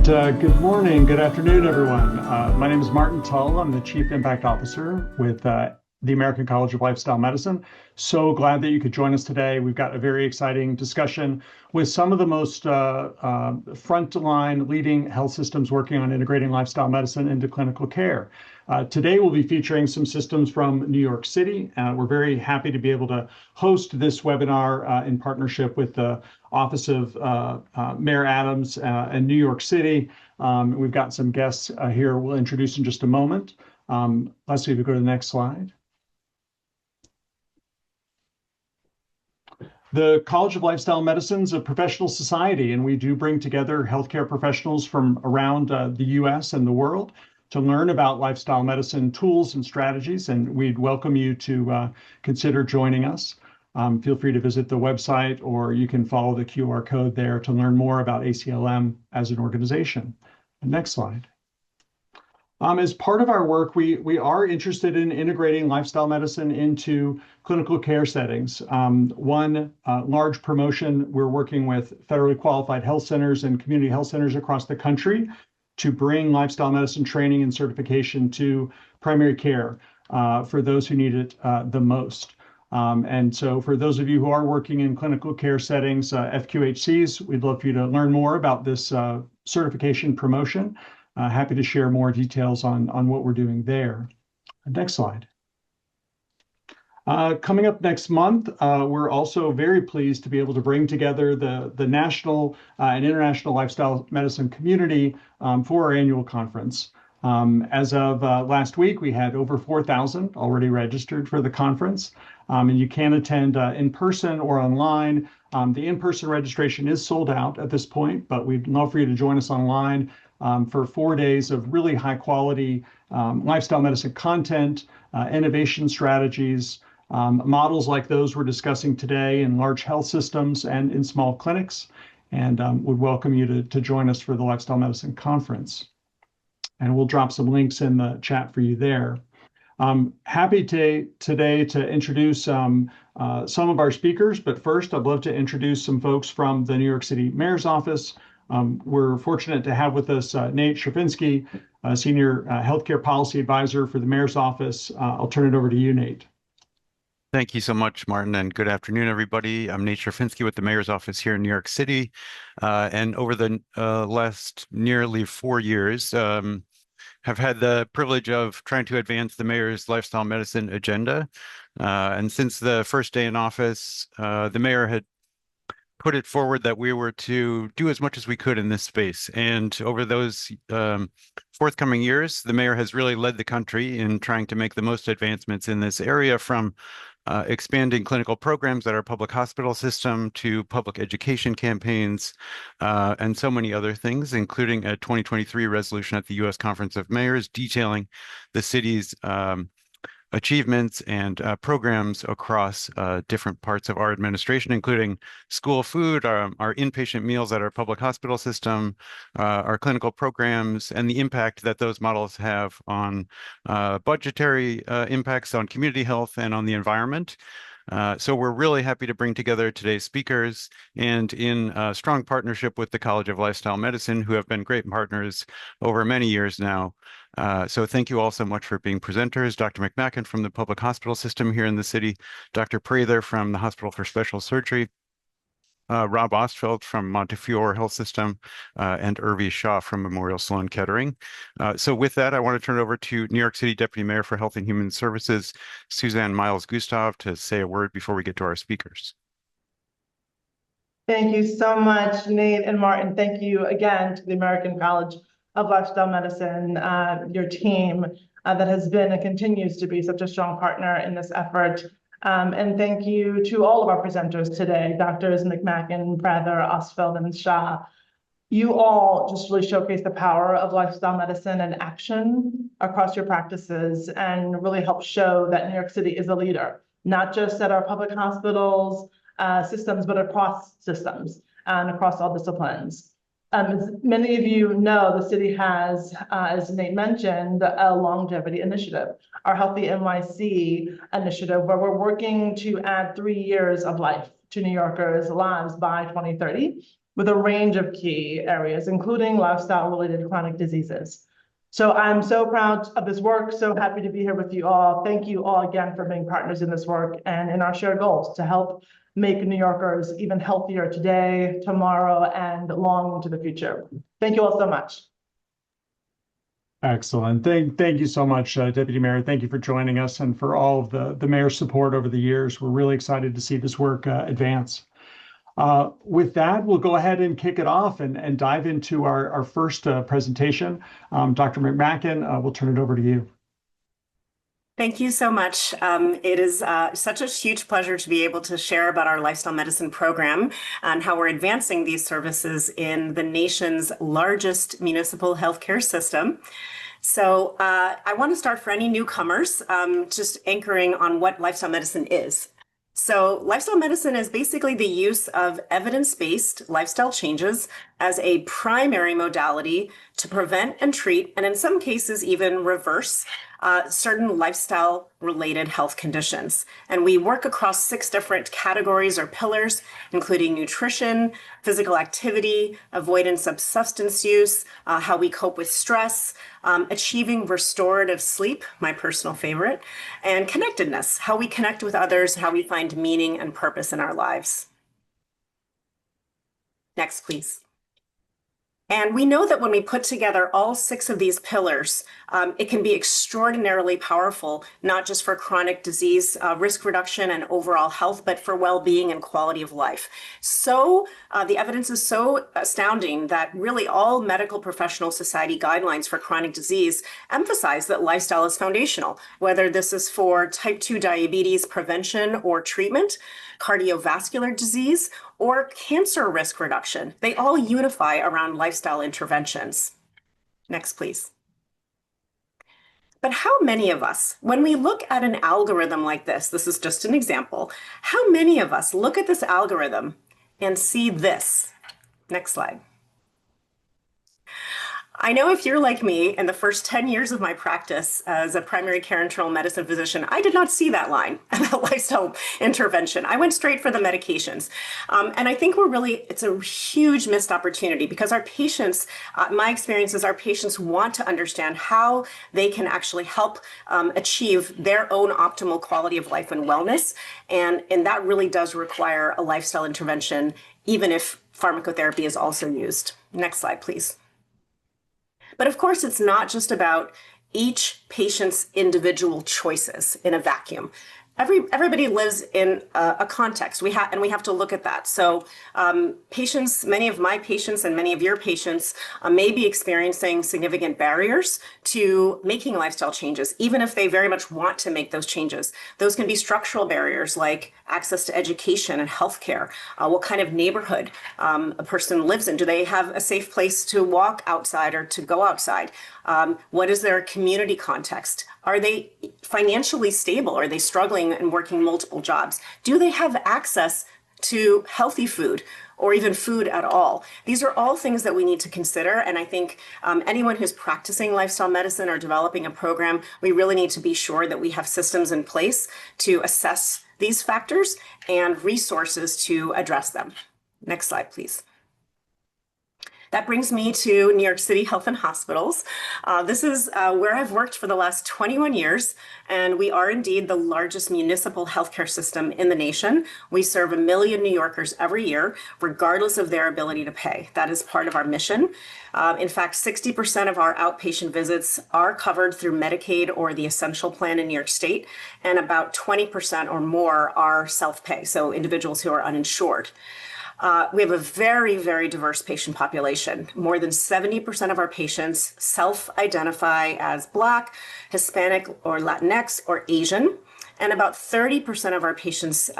Good morning, good afternoon, everyone. My name is Martin Tull. I'm the Chief Impact Officer with the American College of Lifestyle Medicine. So glad that you could join us today. We've got a very exciting discussion with some of the most front-line leading health systems working on integrating lifestyle medicine into clinical care. Today, we'll be featuring some systems from New York City. We're very happy to be able to host this webinar in partnership with the Office of Mayor Adams in New York City. We've got some guests here we'll introduce in just a moment. Leslie, if you go to the next slide. The College of Lifestyle Medicine is a professional society, and we do bring together healthcare professionals from around the US and the world to learn about lifestyle medicine tools and strategies, and we'd welcome you to consider joining us. Feel free to visit the website, or you can follow the QR code there to learn more about ACLM as an organization. Next slide. As part of our work, we are interested in integrating lifestyle medicine into clinical care settings. One large promotion, we're working with federally qualified health centers and community health centers across the country to bring lifestyle medicine training and certification to primary care for those who need it the most. And so for those of you who are working in clinical care settings, FQHCs, we'd love for you to learn more about this certification promotion. Happy to share more details on what we're doing there. Next slide. Coming up next month, we're also very pleased to be able to bring together the national and international lifestyle medicine community for our annual conference. As of last week, we had over 4,000 already registered for the conference, and you can attend in person or online. The in-person registration is sold out at this point, but we'd love for you to join us online for 4 days of really high quality lifestyle medicine content, innovation strategies, models like those we're discussing today in large health systems and in small clinics, and would welcome you to join us for the Lifestyle Medicine Conference. And we'll drop some links in the chat for you there. Happy today to introduce some of our speakers, but first I'd love to introduce some folks from the New York City Mayor's Office. We're fortunate to have with us Nate Scherfinski, Senior Healthcare Policy Advisor for the Mayor's Office. I'll turn it over to you, Nate. Thank you so much, Martin, and good afternoon, everybody. I'm Nate Scherfinski with the Mayor's Office here in New York City. And over the last nearly 4 years, have had the privilege of trying to advance the Mayor's lifestyle medicine agenda. And since the first day in office, the Mayor had put it forward that we were to do as much as we could in this space. And over those forthcoming years, the Mayor has really led the country in trying to make the most advancements in this area, from expanding clinical programs at our public hospital system to public education campaigns and so many other things, including a 2023 resolution at the U.S. Conference of Mayors detailing the city's achievements and programs across different parts of our administration, including school food, our inpatient meals at our public hospital system, our clinical programs, and the impact that those models have on budgetary impacts on community health and on the environment. So we're really happy to bring together today's speakers, and in strong partnership with the College of Lifestyle Medicine, who have been great partners over many years now. So thank you all so much for being presenters. Dr. McMacken from the public hospital system here in the city, Dr. Prather from the Hospital for Special Surgery, Rob Ostfeld from Montefiore Health System, and Urvi Shah from Memorial Sloan Kettering. So with that, I want to turn it over to New York City Deputy Mayor for Health and Human Services, Suzanne Miles-Gustav, to say a word before we get to our speakers. Thank you so much, Nate and Martin. Thank you again to the American College of Lifestyle Medicine, your team that has been and continues to be such a strong partner in this effort. And thank you to all of our presenters today, Doctors McMacken, Prather, Ostfeld, and Shah. You all just really showcase the power of lifestyle medicine and action across your practices, and really help show that New York City is a leader, not just at our public hospitals systems, but across systems and across all disciplines. As many of you know, the city has, as Nate mentioned, a longevity initiative, our Healthy NYC initiative, where we're working to add 3 years of life to New Yorkers' lives by 2030. with a range of key areas, including lifestyle-related chronic diseases. So I'm so proud of this work, so happy to be here with you all. Thank you all again for being partners in this work and in our shared goals to help make New Yorkers even healthier today, tomorrow, and long into the future. Thank you all so much. Excellent. Thank you so much, Deputy Mayor. Thank you for joining us and for all of the mayor's support over the years. We're really excited to see this work advance. With that, we'll go ahead and kick it off and dive into our first presentation. Dr. McMacken, we'll turn it over to you. Thank you so much. It is such a huge pleasure to be able to share about our lifestyle medicine program and how we're advancing these services in the nation's largest municipal healthcare system. So I want to start for any newcomers, just anchoring on what lifestyle medicine is. So lifestyle medicine is basically the use of evidence-based lifestyle changes as a primary modality to prevent and treat, and in some cases even reverse, certain lifestyle-related health conditions. And we work across 6 different categories or pillars, including nutrition, physical activity, avoidance of substance use, how we cope with stress, achieving restorative sleep, my personal favorite, and connectedness, how we connect with others, how we find meaning and purpose in our lives. Next, please. And we know that when we put together all 6 of these pillars, it can be extraordinarily powerful, not just for chronic disease risk reduction and overall health, but for well-being and quality of life. So the evidence is so astounding that really all medical professional society guidelines for chronic disease emphasize that lifestyle is foundational, whether this is for type 2 diabetes prevention or treatment, cardiovascular disease, or cancer risk reduction. They all unify around lifestyle interventions. Next, please. But how many of us, when we look at an algorithm like this is just an example, how many of us look at this algorithm and see this? Next slide. I know if you're like me, in the first 10 years of my practice as a primary care internal medicine physician, I did not see that line about lifestyle intervention. I went straight for the medications. And I think it's a huge missed opportunity because our patients, my experience is our patients want to understand how they can actually help achieve their own optimal quality of life and wellness. And that really does require a lifestyle intervention, even if pharmacotherapy is also used. Next slide, please. But of course, it's not just about each patient's individual choices in a vacuum. Everybody lives in a context. We have to look at that. So patients, many of my patients and many of your patients may be experiencing significant barriers to making lifestyle changes, even if they very much want to make those changes. Those can be structural barriers like access to education and healthcare, what kind of neighborhood a person lives in. Do they have a safe place to walk outside or to go outside? What is their community context? Are they financially stable? Are they struggling and working multiple jobs? Do they have access to healthy food or even food at all? These are all things that we need to consider. And I think anyone who's practicing lifestyle medicine or developing a program, we really need to be sure that we have systems in place to assess these factors and resources to address them. Next slide, please. That brings me to New York City Health Hospitals. This is where I've worked for the last 21 years, and we are indeed the largest municipal healthcare system in the nation. We serve 1 million New Yorkers every year, regardless of their ability to pay. That is part of our mission. In fact, 60% of our outpatient visits are covered through Medicaid or the Essential Plan in New York State, and about 20% or more are self-pay, so individuals who are uninsured. We have a very, very diverse patient population. More than 70% of our patients self-identify as Black, Hispanic, or Latinx, or Asian. And about 30% of our patients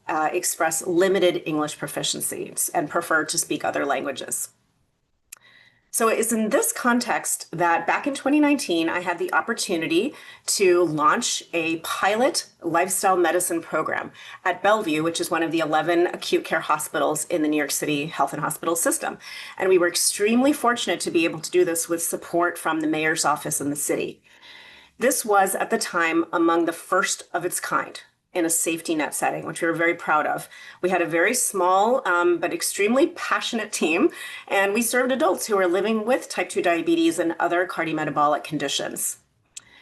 express limited English proficiency and prefer to speak other languages. So it's in this context that back in 2019, I had the opportunity to launch a pilot lifestyle medicine program at Bellevue, which is one of the 11 acute care hospitals in the New York City Health and Hospital system. And we were extremely fortunate to be able to do this with support from the mayor's office in the city. This was at the time among the first of its kind. in a safety net setting, which we were very proud of. We had a very small but extremely passionate team, and we served adults who were living with type 2 diabetes and other cardiometabolic conditions.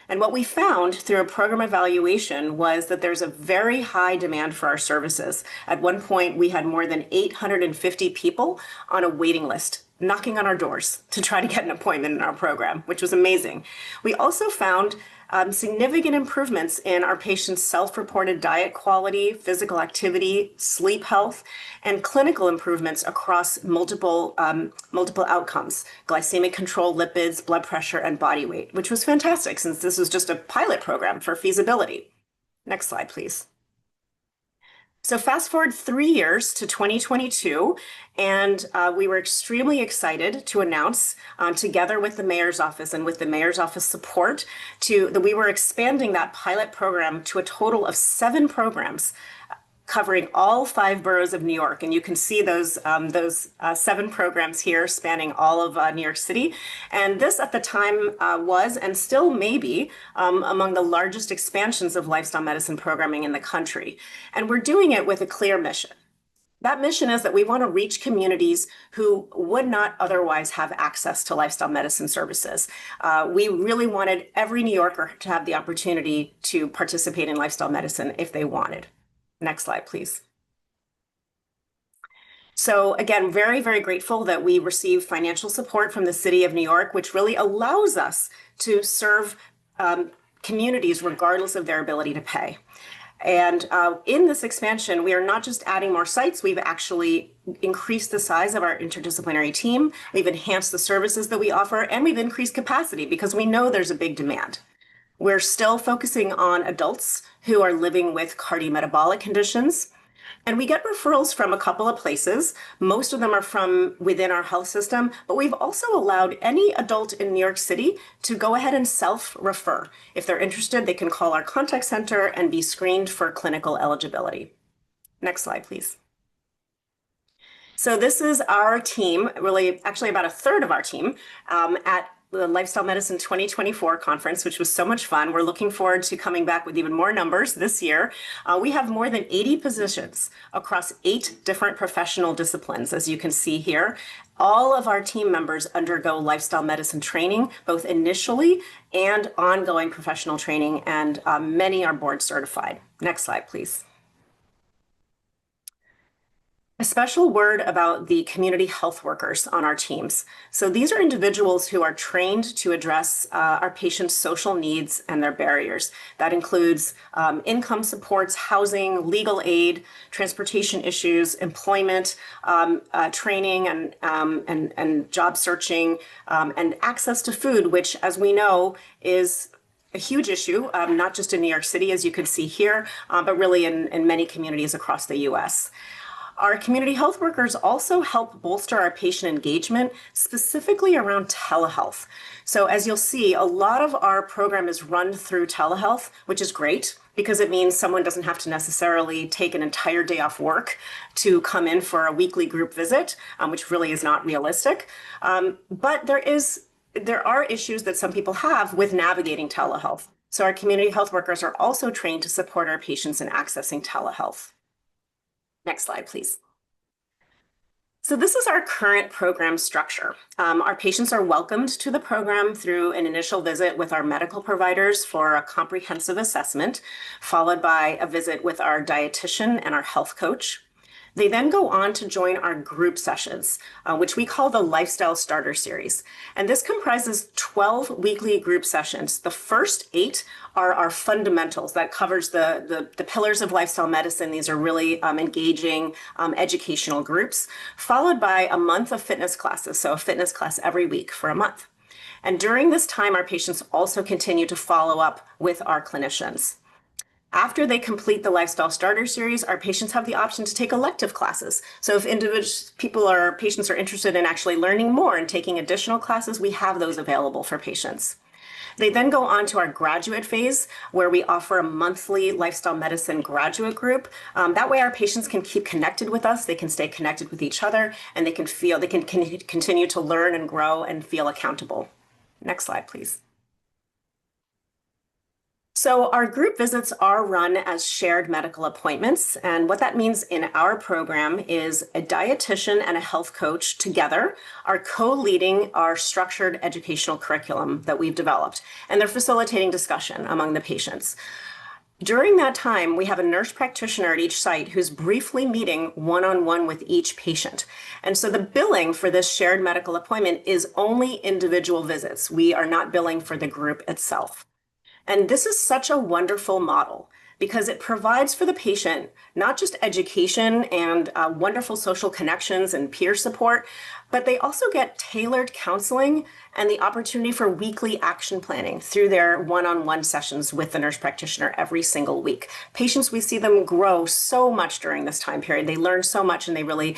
And what we found through a program evaluation was that there's a very high demand for our services. At one point, we had more than 850 people on a waiting list knocking on our doors to try to get an appointment in our program, which was amazing. We also found significant improvements in our patients' self-reported diet quality, physical activity, sleep health, and clinical improvements across multiple outcomes: glycemic control, lipids, blood pressure, and body weight, which was fantastic since this was just a pilot program for feasibility. Next slide, please. So fast forward 3 years to 2022, and we were extremely excited to announce, together with the mayor's office and with the mayor's office support, that we were expanding that pilot program to a total of 7 programs covering all 5 boroughs of New York. And you can see those 7 programs here spanning all of New York City. And this at the time was and still may be among the largest expansions of lifestyle medicine programming in the country. And we're doing it with a clear mission. That mission is that we want to reach communities who would not otherwise have access to lifestyle medicine services. We really wanted every New Yorker to have the opportunity to participate in lifestyle medicine if they wanted. Next slide, please. So again, very, very grateful that we receive financial support from the City of New York, which really allows us to serve communities regardless of their ability to pay. And in this expansion, we are not just adding more sites, we've actually increased the size of our interdisciplinary team, we've enhanced the services that we offer, and we've increased capacity because we know there's a big demand. We're still focusing on adults who are living with cardiometabolic conditions. And we get referrals from a couple of places. Most of them are from within our health system, but we've also allowed any adult in New York City to go ahead and self-refer. If they're interested, they can call our contact center and be screened for clinical eligibility. Next slide, please. So this is our team, really actually about a third of our team at the Lifestyle Medicine 2024 conference, which was so much fun. We're looking forward to coming back with even more numbers this year. We have more than 80 positions across 8 different professional disciplines, as you can see here. All of our team members undergo lifestyle medicine training, both initially and ongoing professional training, and many are board certified. Next slide, please. A special word about the community health workers on our teams. So these are individuals who are trained to address our patients' social needs and their barriers. That includes income supports, housing, legal aid, transportation issues, employment, training and job searching, and access to food, which, as we know, is a huge issue, not just in New York City, as you can see here, but really in many communities across the US. Our community health workers also help bolster our patient engagement, specifically around telehealth. So as you'll see, a lot of our program is run through telehealth, which is great because it means someone doesn't have to necessarily take an entire day off work to come in for a weekly group visit, which really is not realistic. But there are issues that some people have with navigating telehealth. So our community health workers are also trained to support our patients in accessing telehealth. Next slide, please. So this is our current program structure. Our patients are welcomed to the program through an initial visit with our medical providers for a comprehensive assessment, followed by a visit with our dietitian and our health coach. They then go on to join our group sessions, which we call the Lifestyle Starter Series. And this comprises 12 weekly group sessions. The first 8 are our fundamentals. That covers the pillars of lifestyle medicine. These are really engaging educational groups, followed by a month of fitness classes. So a fitness class every week for a month. And during this time, our patients also continue to follow up with our clinicians. After they complete the Lifestyle Starter Series, our patients have the option to take elective classes. So if patients are interested in actually learning more and taking additional classes, we have those available for patients. They then go on to our graduate phase, where we offer a monthly lifestyle medicine graduate group. That way our patients can keep connected with us, they can stay connected with each other, and they can continue to learn and grow and feel accountable. Next slide, please. So our group visits are run as shared medical appointments. And what that means in our program is a dietitian and a health coach together are co-leading our structured educational curriculum that we've developed. And they're facilitating discussion among the patients. During that time, we have a nurse practitioner at each site who's briefly meeting one-on-one with each patient. And so the billing for this shared medical appointment is only individual visits. We are not billing for the group itself. And this is such a wonderful model because it provides for the patient not just education and wonderful social connections and peer support, but they also get tailored counseling and the opportunity for weekly action planning through their one-on-one sessions with the nurse practitioner every single week. Patients, we see them grow so much during this time period. They learn so much and they really, it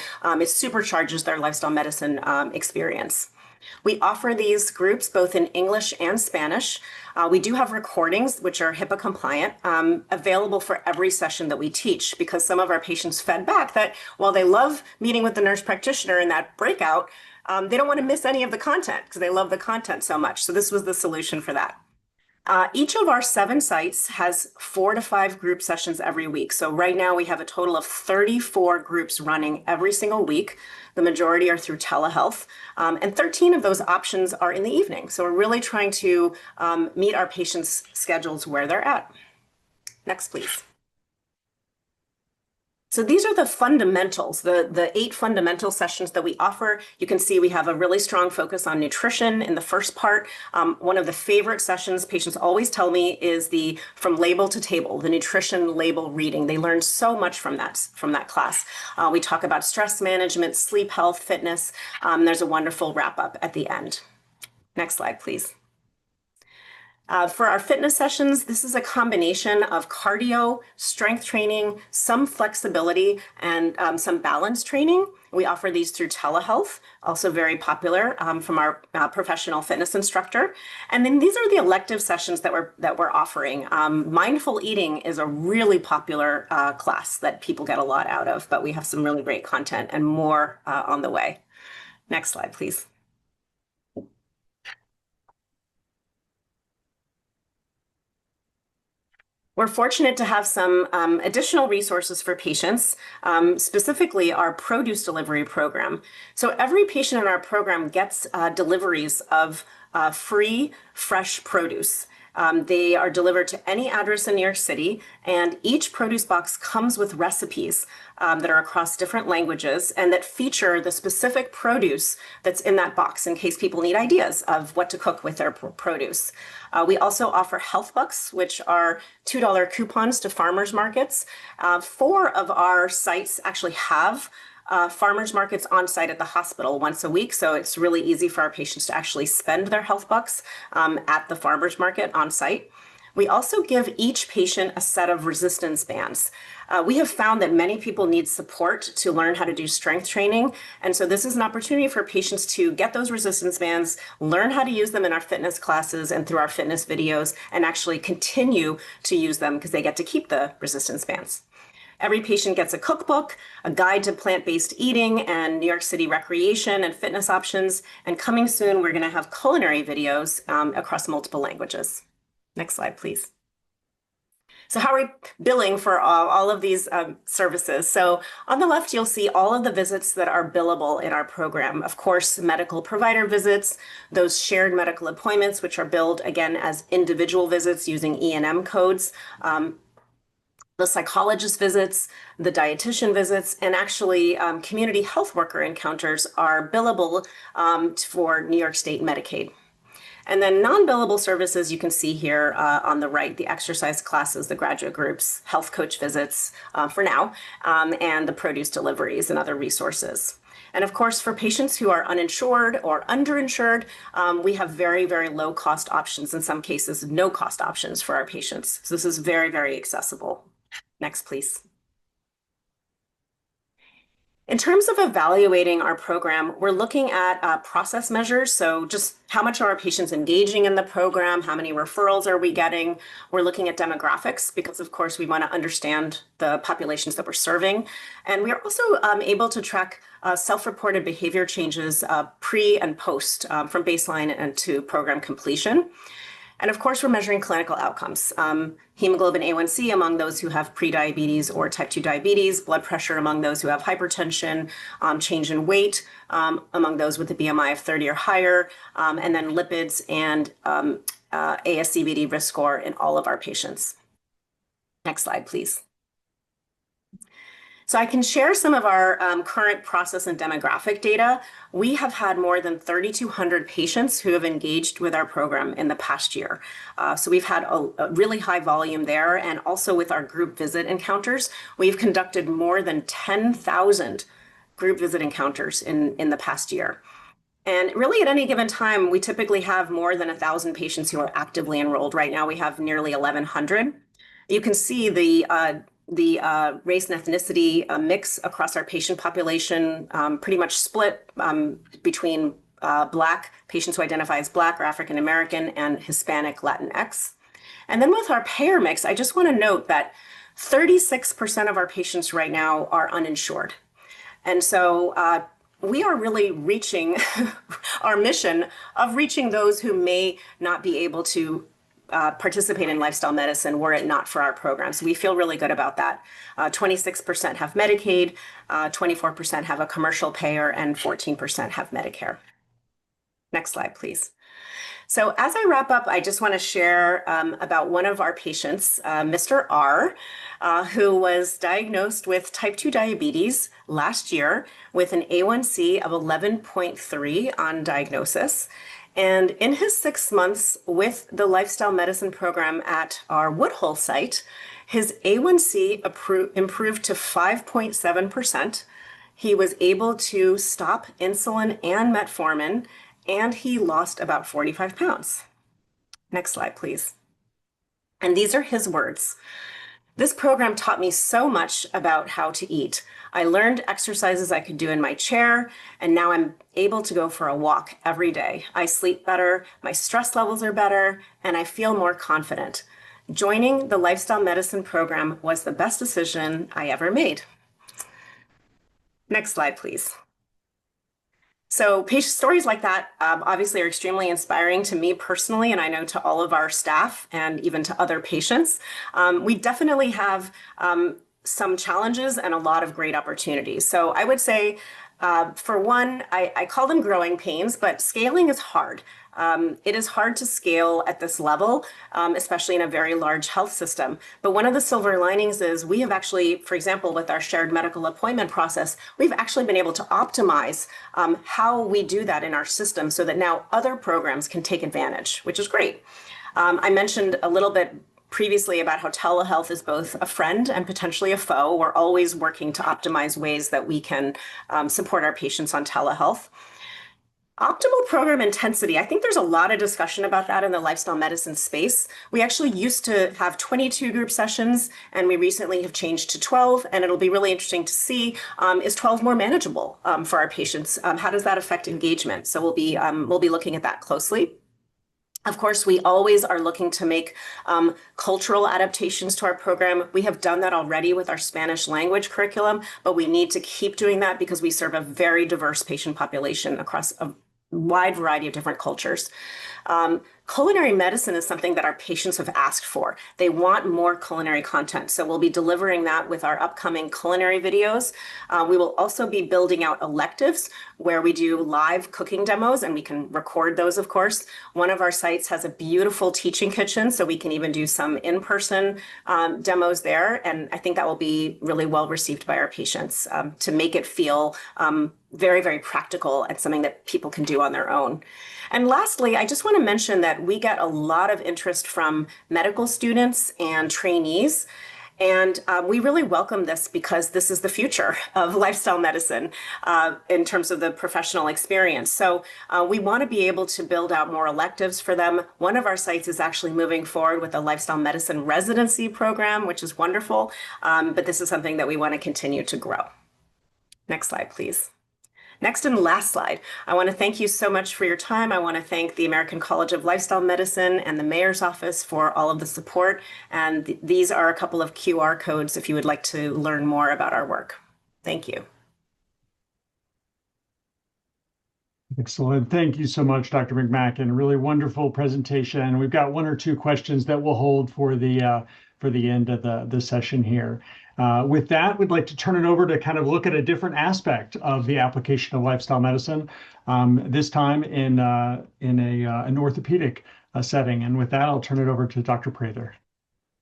supercharges their lifestyle medicine experience. We offer these groups both in English and Spanish. We do have recordings, which are HIPAA compliant, available for every session that we teach, because some of our patients fed back that while they love meeting with the nurse practitioner in that breakout, they don't want to miss any of the content because they love the content so much. So this was the solution for that. Each of our 7 sites has 4 to 5 group sessions every week. So right now we have a total of 34 groups running every single week. The majority are through telehealth, and 13 of those options are in the evening. So we're really trying to meet our patients' schedules where they're at. Next, please. So these are the fundamentals, the 8 fundamental sessions that we offer. You can see we have a really strong focus on nutrition in the first part. One of the favorite sessions patients always tell me is the from label to table, the nutrition label reading. They learn so much from that class. We talk about stress management, sleep health, fitness. There's a wonderful wrap up at the end. Next slide, please. For our fitness sessions, this is a combination of cardio, strength training, some flexibility, and some balance training. We offer these through telehealth, also very popular from our professional fitness instructor. And then these are the elective sessions that we're offering. Mindful eating is a really popular class that people get a lot out of, but we have some really great content and more on the way. Next slide, please. We're fortunate to have some additional resources for patients, specifically our produce delivery program. So every patient in our program gets deliveries of free, fresh produce. They are delivered to any address in New York City, and each produce box comes with recipes that are across different languages and that feature the specific produce that's in that box in case people need ideas of what to cook with their produce. We also offer health bucks, which are $2 coupons to farmers markets. 4 of our sites actually have farmers markets on site at the hospital once a week. So it's really easy for our patients to actually spend their health bucks at the farmers market on site. We also give each patient a set of resistance bands. We have found that many people need support to learn how to do strength training. And so this is an opportunity for patients to get those resistance bands, learn how to use them in our fitness classes and through our fitness videos, and actually continue to use them because they get to keep the resistance bands. Every patient gets a cookbook, a guide to plant-based eating and New York City recreation and fitness options. And coming soon, we're going to have culinary videos across multiple languages. Next slide, please. So how are we billing for all of these services? So on the left, you'll see all of the visits that are billable in our program. Of course, medical provider visits, those shared medical appointments, which are billed again as individual visits using E&M codes. The psychologist visits, the dietitian visits, and actually community health worker encounters are billable for New York State Medicaid. And then non-billable services you can see here on the right, the exercise classes, the graduate groups, health coach visits for now, and the produce deliveries and other resources. And of course, for patients who are uninsured or underinsured, we have very, very low cost options, in some cases, no cost options for our patients. So this is very, very accessible. Next, please. In terms of evaluating our program, we're looking at process measures. So just how much are our patients engaging in the program? How many referrals are we getting? We're looking at demographics because, of course, we want to understand the populations that we're serving. And we are also able to track self-reported behavior changes pre and post from baseline and to program completion. And of course, we're measuring clinical outcomes. Hemoglobin A1C among those who have prediabetes or type 2 diabetes, blood pressure among those who have hypertension, change in weight among those with a BMI of 30 or higher, and then lipids and ASCVD risk score in all of our patients. Next slide, please. So I can share some of our current process and demographic data. We have had more than 3,200 patients who have engaged with our program in the past year. So we've had a really high volume there. And also with our group visit encounters, we've conducted more than 10,000 group visit encounters in the past year. And really at any given time, we typically have more than 1,000 patients who are actively enrolled. Right now we have nearly 1,100. You can see the race and ethnicity mix across our patient population, pretty much split between Black patients who identify as Black or African American and Hispanic Latinx. And then with our payer mix, I just want to note that 36% of our patients right now are uninsured. And so we are really reaching our mission of reaching those who may not be able to participate in lifestyle medicine were it not for our program. So we feel really good about that. 26% have Medicaid, 24% have a commercial payer, and 14% have Medicare. Next slide, please. So as I wrap up, I just want to share about one of our patients, Mr. R, who was diagnosed with type 2 diabetes last year with an A1C of 11.3 on diagnosis. And in his 6 months with the lifestyle medicine program at our Woodhull site, his A1C improved to 5.7%. He was able to stop insulin and metformin, and he lost about 45 pounds. Next slide, please. And these are his words. This program taught me so much about how to eat. I learned exercises I could do in my chair, and now I'm able to go for a walk every day. I sleep better, my stress levels are better, and I feel more confident. Joining the lifestyle medicine program was the best decision I ever made. Next slide, please. So patient stories like that obviously are extremely inspiring to me personally, and I know to all of our staff and even to other patients. We definitely have some challenges and a lot of great opportunities. So I would say, for one, I call them growing pains, but scaling is hard. It is hard to scale at this level, especially in a very large health system. But one of the silver linings is we have actually, for example, with our shared medical appointment process, we've actually been able to optimize how we do that in our system so that now other programs can take advantage, which is great. I mentioned a little bit previously about how telehealth is both a friend and potentially a foe. We're always working to optimize ways that we can support our patients on telehealth. Optimal program intensity. I think there's a lot of discussion about that in the lifestyle medicine space. We actually used to have 22 group sessions, and we recently have changed to 12, and it'll be really interesting to see, is 12 more manageable for our patients? How does that affect engagement? So we'll be looking at that closely. Of course, we always are looking to make cultural adaptations to our program. We have done that already with our Spanish language curriculum, but we need to keep doing that because we serve a very diverse patient population across a wide variety of different cultures. Culinary medicine is something that our patients have asked for. They want more culinary content, so we'll be delivering that with our upcoming culinary videos. We will also be building out electives where we do live cooking demos, and we can record those, of course. One of our sites has a beautiful teaching kitchen, so we can even do some in-person demos there, and I think that will be really well received by our patients to make it feel very, very practical and something that people can do on their own. And lastly, I just want to mention that we get a lot of interest from medical students and trainees. And we really welcome this because this is the future of lifestyle medicine in terms of the professional experience. So we want to be able to build out more electives for them. One of our sites is actually moving forward with a lifestyle medicine residency program, which is wonderful. But this is something that we want to continue to grow. Next slide, please. Next and last slide. I want to thank you so much for your time. I want to thank the American College of Lifestyle Medicine and the Mayor's Office for all of the support. And these are a couple of QR codes if you would like to learn more about our work. Thank you. Excellent. Thank you so much, Dr. McMacken. Really wonderful presentation. We've got one or two questions that we'll hold for the end of the session here. With that, we'd like to turn it over to kind of look at a different aspect of the application of lifestyle medicine, this time in an orthopedic setting. And with that, I'll turn it over to Dr. Prather.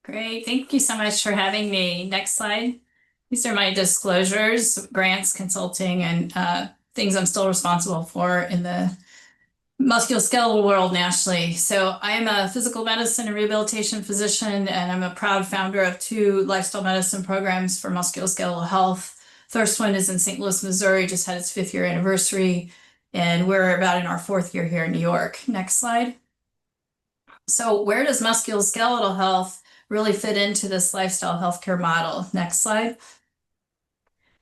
Great. Thank you so much for having me. Next slide. These are my disclosures, grants, consulting, and things I'm still responsible for in the musculoskeletal world nationally. So I am a physical medicine and rehabilitation physician, and I'm a proud founder of 2 lifestyle medicine programs for musculoskeletal health. First one is in St. Louis, Missouri, just had its 5th year anniversary, and we're about in our 4th year here in New York. Next slide. So where does musculoskeletal health really fit into this lifestyle healthcare model? Next slide.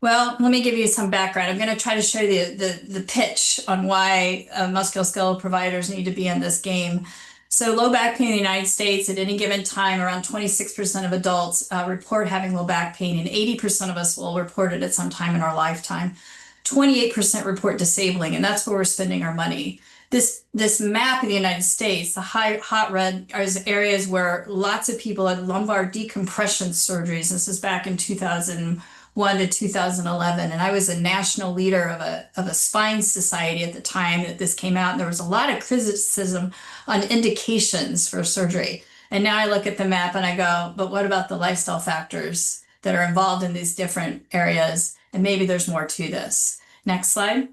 Well, let me give you some background. I'm going to try to show you the pitch on why musculoskeletal providers need to be in this game. So low back pain in the United States, at any given time, around 26% of adults report having low back pain, and 80% of us will report it at some time in our lifetime. 28% report disabling, and that's where we're spending our money. This map of the United States, the hot red, is areas where lots of people had lumbar decompression surgeries. This is back in 2001 to 2011, and I was a national leader of a spine society at the time that this came out, and there was a lot of criticism on indications for surgery. And now I look at the map and I go, but what about the lifestyle factors that are involved in these different areas? And maybe there's more to this. Next slide.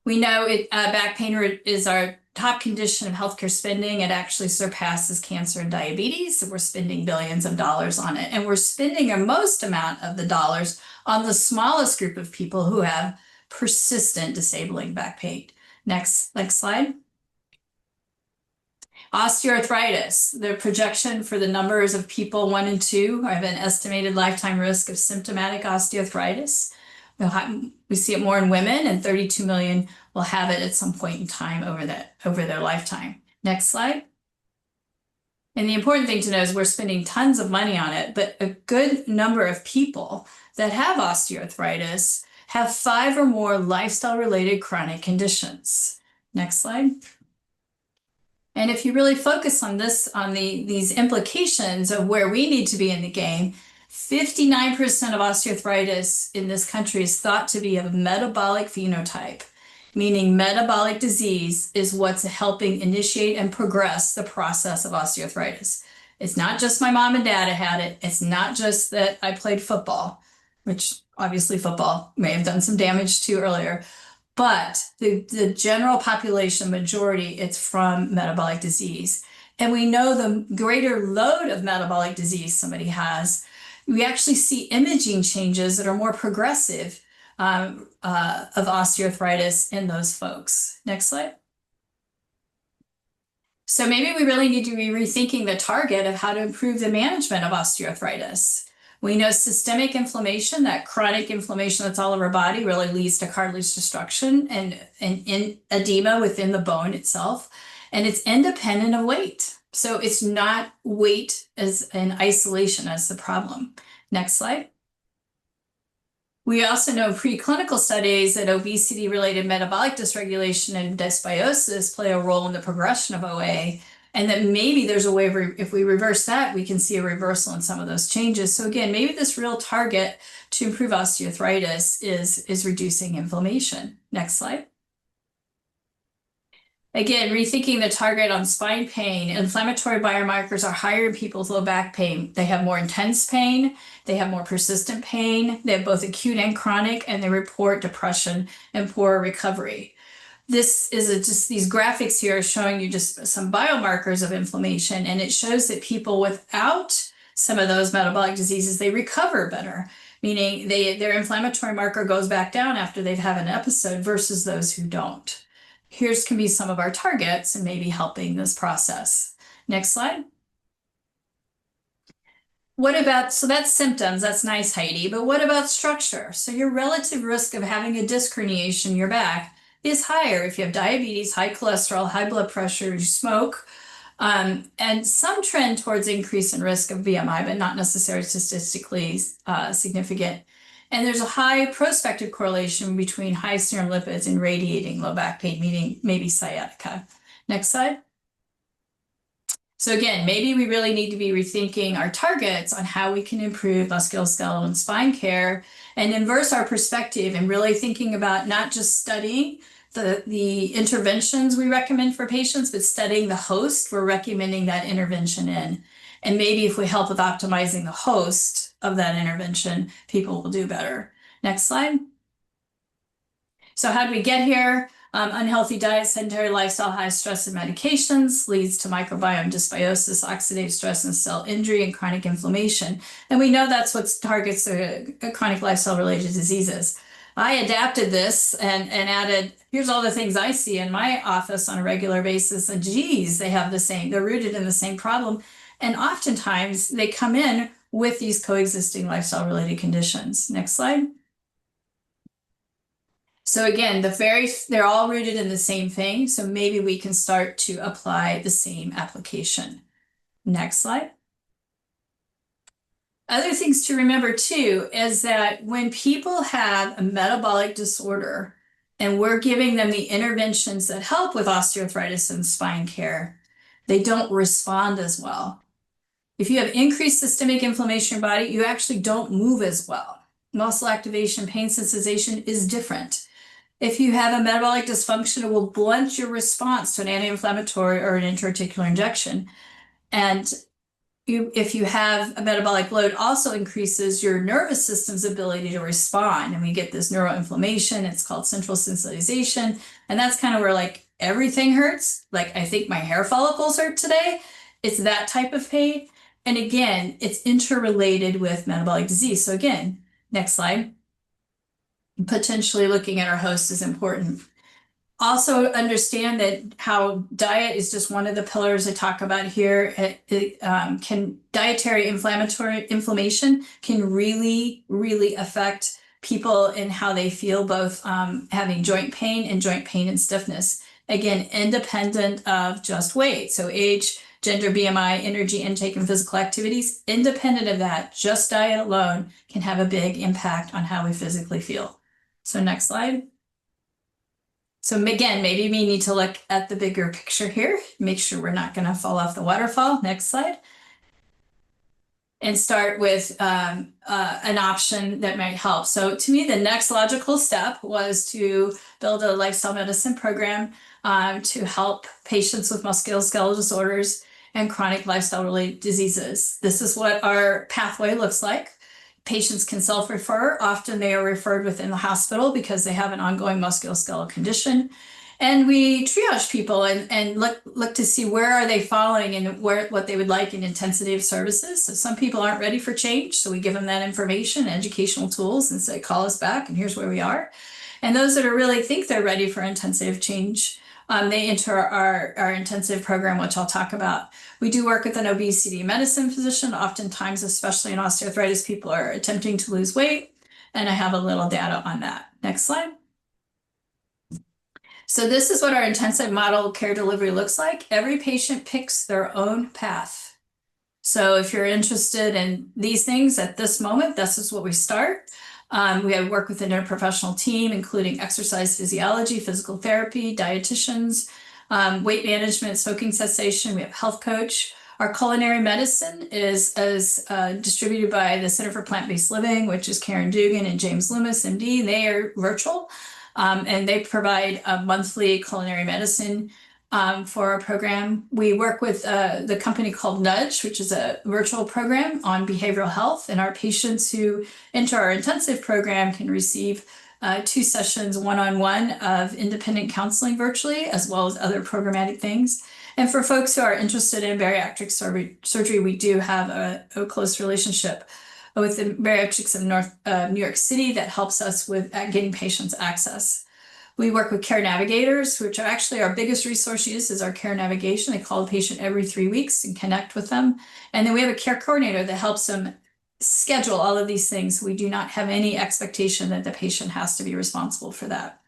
We know back pain is our top condition of healthcare spending. It actually surpasses cancer and diabetes. So we're spending billions of dollars on it. And we're spending a most amount of the dollars on the smallest group of people who have persistent disabling back pain. Next slide. Osteoarthritis, the projection for the numbers of people 1 and 2 have an estimated lifetime risk of symptomatic osteoarthritis. We see it more in women, and 32 million will have it at some point in time over their lifetime. Next slide. And the important thing to know is we're spending tons of money on it, but a good number of people that have osteoarthritis have 5 or more lifestyle-related chronic conditions. Next slide. And if you really focus on these implications of where we need to be in the game, 59% of osteoarthritis in this country is thought to be of a metabolic phenotype, meaning metabolic disease is what's helping initiate and progress the process of osteoarthritis. It's not just my mom and dad had it. It's not just that I played football, which obviously football may have done some damage to earlier, but the general population majority, it's from metabolic disease. And we know the greater load of metabolic disease somebody has, we actually see imaging changes that are more progressive of osteoarthritis in those folks. Next slide. So maybe we really need to be rethinking the target of how to improve the management of osteoarthritis. We know systemic inflammation, that chronic inflammation that's all over our body, really leads to cartilage destruction and edema within the bone itself. And it's independent of weight. So it's not weight as in isolation as the problem. Next slide. We also know preclinical studies that obesity-related metabolic dysregulation and dysbiosis play a role in the progression of OA, and that maybe there's a way if we reverse that, we can see a reversal in some of those changes. So again, maybe this real target to improve osteoarthritis is reducing inflammation. Next slide. Again, rethinking the target on spine pain, inflammatory biomarkers are higher in people with low back pain. They have more intense pain, they have more persistent pain, they have both acute and chronic, and they report depression and poor recovery. This is just these graphics here showing you just some biomarkers of inflammation, and it shows that people without some of those metabolic diseases, they recover better, meaning their inflammatory marker goes back down after they've had an episode versus those who don't. Here's can be some of our targets and maybe helping this process. Next slide. What about, so that's symptoms, that's nice, Heidi, but what about structure? So your relative risk of having a disc herniation in your back is higher if you have diabetes, high cholesterol, high blood pressure, you smoke, and some trend towards increase in risk of BMI, but not necessarily statistically significant. And there's a high prospective correlation between high serum lipids and radiating low back pain, meaning maybe sciatica. Next slide. So again, maybe we really need to be rethinking our targets on how we can improve musculoskeletal and spine care and inverse our perspective and really thinking about not just studying the interventions we recommend for patients, but studying the host we're recommending that intervention in. And maybe if we help with optimizing the host of that intervention, people will do better. Next slide. So how did we get here? Unhealthy diet, sedentary lifestyle, high stress and medications leads to microbiome dysbiosis, oxidative stress and cell injury, and chronic inflammation. And we know that's what targets chronic lifestyle-related diseases. I adapted this and added, here's all the things I see in my office on a regular basis. And geez, they're rooted in the same problem. And oftentimes they come in with these coexisting lifestyle-related conditions. Next slide. So again, they're all rooted in the same thing. So maybe we can start to apply the same application. Next slide. Other things to remember too is that when people have a metabolic disorder and we're giving them the interventions that help with osteoarthritis and spine care, they don't respond as well. If you have increased systemic inflammation in your body, you actually don't move as well. Muscle activation, pain sensitization is different. If you have a metabolic dysfunction, it will blunt your response to an anti-inflammatory or an intra-articular injection. And if you have a metabolic load, also increases your nervous system's ability to respond. And we get this neuroinflammation. It's called central sensitization. And that's kind of where like everything hurts. Like I think my hair follicles hurt today. It's that type of pain. And again, it's interrelated with metabolic disease. So again, next slide. Potentially looking at our host is important. Also understand that how diet is just one of the pillars I talk about here. Dietary inflammation can really, really affect people in how they feel, both having joint pain and stiffness. Again, independent of just weight. So age, gender, BMI, energy intake, and physical activities, independent of that, just diet alone can have a big impact on how we physically feel. So next slide. So again, maybe we need to look at the bigger picture here, make sure we're not going to fall off the waterfall. Next slide. And start with an option that might help. So to me, the next logical step was to build a lifestyle medicine program to help patients with musculoskeletal disorders and chronic lifestyle-related diseases. This is what our pathway looks like. Patients can self-refer. Often they are referred within the hospital because they have an ongoing musculoskeletal condition. And we triage people and look to see where are they falling and what they would like in intensity of services. So some people aren't ready for change. So we give them that information, educational tools, and say, call us back and here's where we are. And those that are really think they're ready for intensive change, they enter our intensive program, which I'll talk about. We do work with an obesity medicine physician. Oftentimes, especially in osteoarthritis, people are attempting to lose weight. And I have a little data on that. Next slide. So this is what our intensive model care delivery looks like. Every patient picks their own path. So if you're interested in these things at this moment, this is what we start. We have work with an interprofessional team, including exercise physiology, physical therapy, dietitians, weight management, smoking cessation. We have health coach. Our culinary medicine is distributed by the Center for Plant-Based Living, which is Karen Dugan and James Loomis, MD. They are virtual, and they provide a monthly culinary medicine for our program. We work with the company called Nudge, which is a virtual program on behavioral health. And our patients who enter our intensive program can receive 2 sessions one-on-one of independent counseling virtually, as well as other programmatic things. And for folks who are interested in bariatric surgery, we do have a close relationship with the bariatrics of New York City that helps us with getting patients access. We work with care navigators, which are actually our biggest resource use is our care navigation. They call a patient every 3 weeks and connect with them. And then we have a care coordinator that helps them schedule all of these things. We do not have any expectation that the patient has to be responsible for that.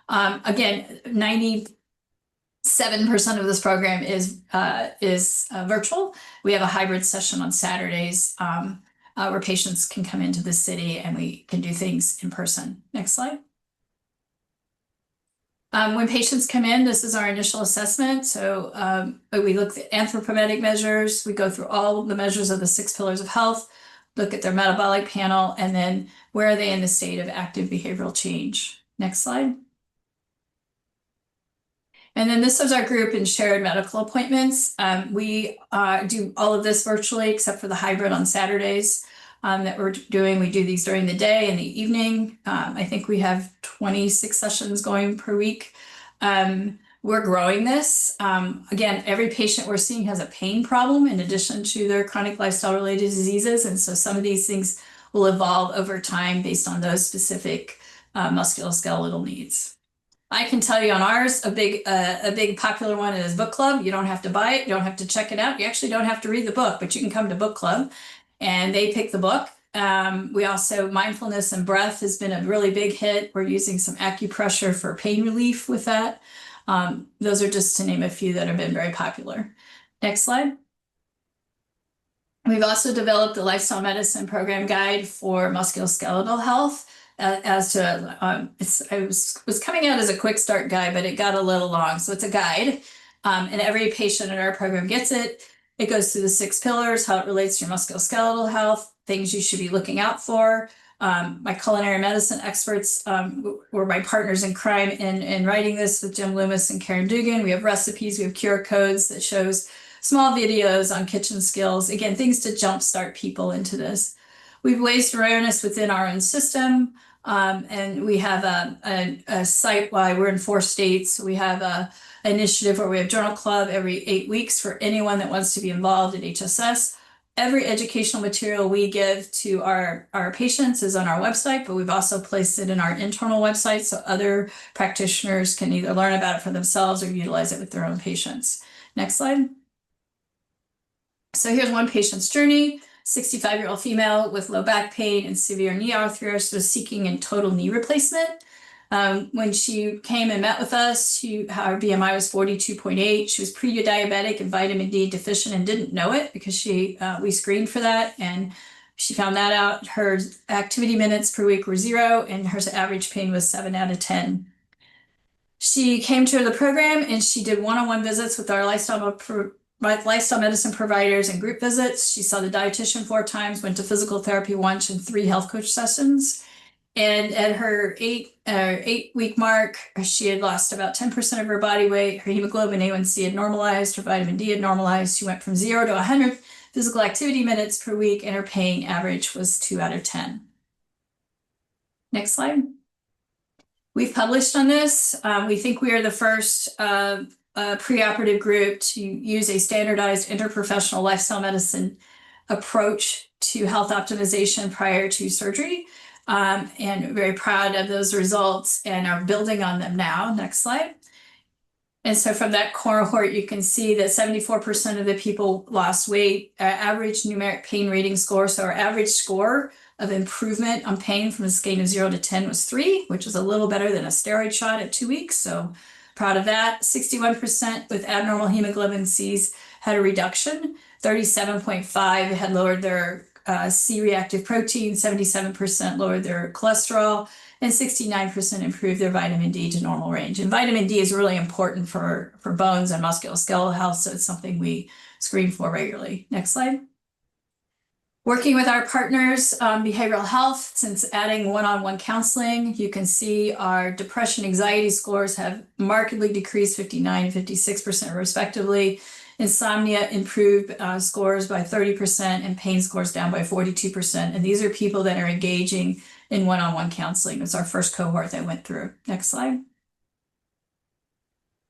Again, 97% of this program is virtual. We have a hybrid session on Saturdays where patients can come into the city and we can do things in person. Next slide. When patients come in, this is our initial assessment. So we look at anthropometric measures. We go through all the measures of the 6 pillars of health, look at their metabolic panel, and then where are they in the state of active behavioral change. Next slide. And then this is our group in shared medical appointments. We do all of this virtually except for the hybrid on Saturdays that we're doing. We do these during the day and the evening. I think we have 26 sessions going per week. We're growing this. Again, every patient we're seeing has a pain problem in addition to their chronic lifestyle-related diseases. And so some of these things will evolve over time based on those specific musculoskeletal needs. I can tell you on ours, a big popular one is book club. You don't have to buy it. You don't have to check it out. You actually don't have to read the book, but you can come to book club and they pick the book. We also, mindfulness and breath has been a really big hit. We're using some acupressure for pain relief with that. Those are just to name a few that have been very popular. Next slide. We've also developed the lifestyle medicine program guide for musculoskeletal health. As to, it was coming out as a quick start guide, but it got a little long. So it's a guide, and every patient in our program gets it. It goes through the 6 pillars, how it relates to your musculoskeletal health, things you should be looking out for. My culinary medicine experts were my partners in crime in writing this with Jim Loomis and Karen Dugan. We have recipes, we have QR codes that shows small videos on kitchen skills. Again, things to jumpstart people into this. We've raised awareness within our own system. And we have a site-wide, we're in 4 states. We have an initiative where we have journal club every 8 weeks for anyone that wants to be involved in HSS. Every educational material we give to our patients is on our website, but we've also placed it in our internal website so other practitioners can either learn about it for themselves or utilize it with their own patients. Next slide. So here's one patient's journey. 65-year-old female with low back pain and severe knee arthritis seeking a total knee replacement. When she came and met with us, her BMI was 42.8. She was pre-diabetic and vitamin D deficient and didn't know it because we screened for that. And she found that out. Her activity minutes per week were 0 and her average pain was 7 out of 10. She came to the program and she did one-on-one visits with our lifestyle medicine providers and group visits. She saw the dietitian 4 times, went to physical therapy once and 3 health coach sessions. And at her 8-week mark, she had lost about 10% of her body weight. Her hemoglobin A1C had normalized, her vitamin D had normalized. She went from 0 to 100 physical activity minutes per week and her pain average was 2 out of 10. Next slide. We've published on this. We think we are the first preoperative group to use a standardized interprofessional lifestyle medicine approach to health optimization prior to surgery. And very proud of those results and are building on them now. Next slide. And so from that cohort, you can see that 74% of the people lost weight, average numeric pain rating score. So our average score of improvement on pain from a scale of 0 to 10 was 3, which is a little better than a steroid shot at 2 weeks. So proud of that. 61% with abnormal hemoglobin Cs had a reduction. 37.5 had lowered their C-reactive protein, 77% lowered their cholesterol, and 69% improved their vitamin D to normal range. And vitamin D is really important for bones and musculoskeletal health, so it's something we screen for regularly. Next slide. Working with our partners on behavioral health, since adding one-on-one counseling, you can see our depression anxiety scores have markedly decreased 59 and 56% respectively. Insomnia improved scores by 30% and pain scores down by 42%. And these are people that are engaging in one-on-one counseling. It's our first cohort that went through. Next slide.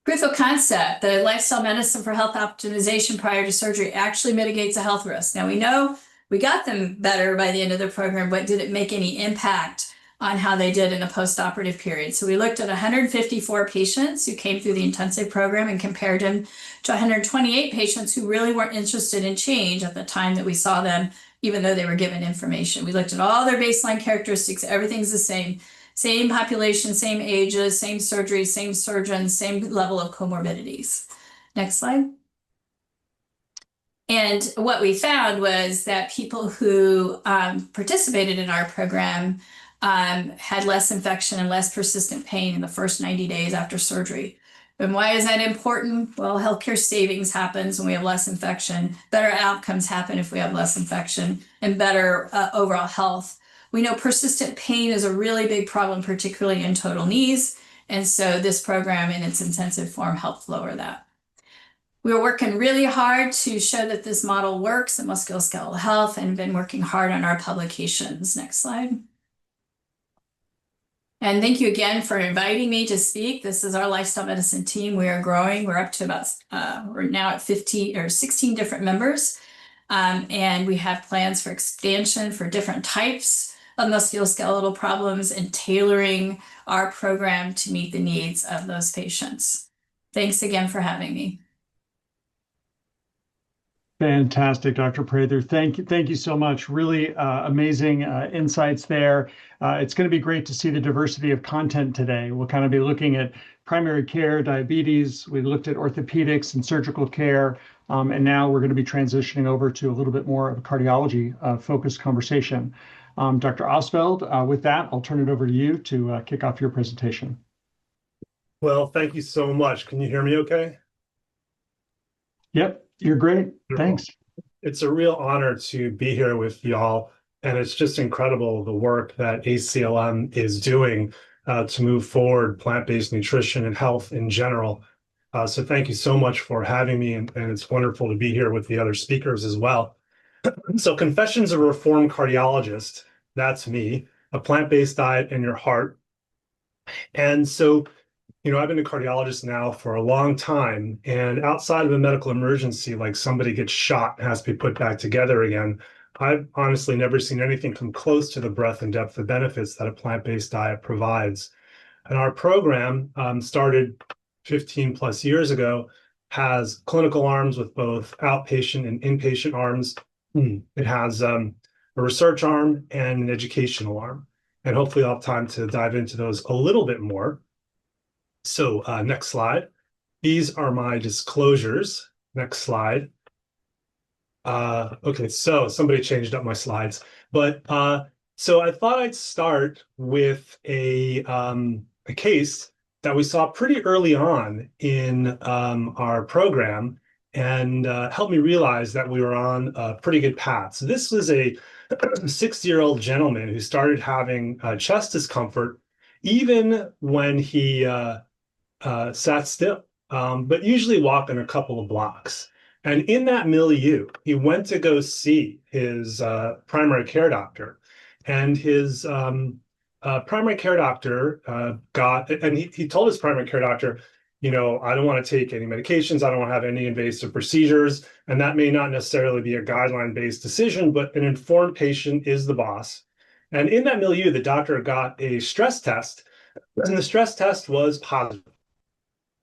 Proof of concept, the lifestyle medicine for health optimization prior to surgery actually mitigates a health risk. Now we know we got them better by the end of the program, but did it make any impact on how they did in a post-operative period? So we looked at 154 patients who came through the intensive program and compared them to 128 patients who really weren't interested in change at the time that we saw them, even though they were given information. We looked at all their baseline characteristics. Everything's the same population, same ages, same surgery, same surgeons, same level of comorbidities. Next slide. And what we found was that people who participated in our program had less infection and less persistent pain in the first 90 days after surgery. And why is that important? Well, healthcare savings happens when we have less infection. Better outcomes happen if we have less infection, and better overall health. We know persistent pain is a really big problem, particularly in total knees. And so this program in its intensive form helped lower that. We were working really hard to show that this model works in musculoskeletal health and been working hard on our publications. Next slide. And thank you again for inviting me to speak. This is our lifestyle medicine team. We are growing. We're up to about, we're now at 15 or 16 different members. And we have plans for expansion for different types of musculoskeletal problems and tailoring our program to meet the needs of those patients. Thanks again for having me. Fantastic, Dr. Prather. Thank you so much. Really amazing insights there. It's going to be great to see the diversity of content today. We'll kind of be looking at primary care, diabetes. We looked at orthopedics and surgical care. And now we're going to be transitioning over to a little bit more of a cardiology focused conversation. Dr. Ostfeld, with that, I'll turn it over to you to kick off your presentation. Well, thank you so much. Can you hear me okay? Yep. You're great. Thanks. It's a real honor to be here with y'all, and it's just incredible the work that ACLM is doing to move forward plant-based nutrition and health in general. So thank you so much for having me, and it's wonderful to be here with the other speakers as well. So Confessions of a Reformed Cardiologist, that's me, a plant-based diet and your heart. And so I've been a cardiologist now for a long time, and outside of a medical emergency, like somebody gets shot and has to be put back together again, I've honestly never seen anything come close to the breadth and depth of benefits that a plant-based diet provides. And our program started 15 plus years ago, has clinical arms with both outpatient and inpatient arms. It has a research arm and an educational arm. And hopefully I'll have time to dive into those a little bit more. So next slide. These are my disclosures. Next slide. Okay, so somebody changed up my slides. But so I thought I'd start with a case that we saw pretty early on in our program and helped me realize that we were on a pretty good path. So this was a 60-year-old gentleman who started having chest discomfort even when he sat still, but usually walking a couple of blocks. And in that milieu, he went to go see his primary care doctor. And his primary care doctor he told his primary care doctor, I don't want to take any medications. I don't want to have any invasive procedures. And that may not necessarily be a guideline-based decision, but an informed patient is the boss. And in that milieu, the doctor got a stress test, and the stress test was positive.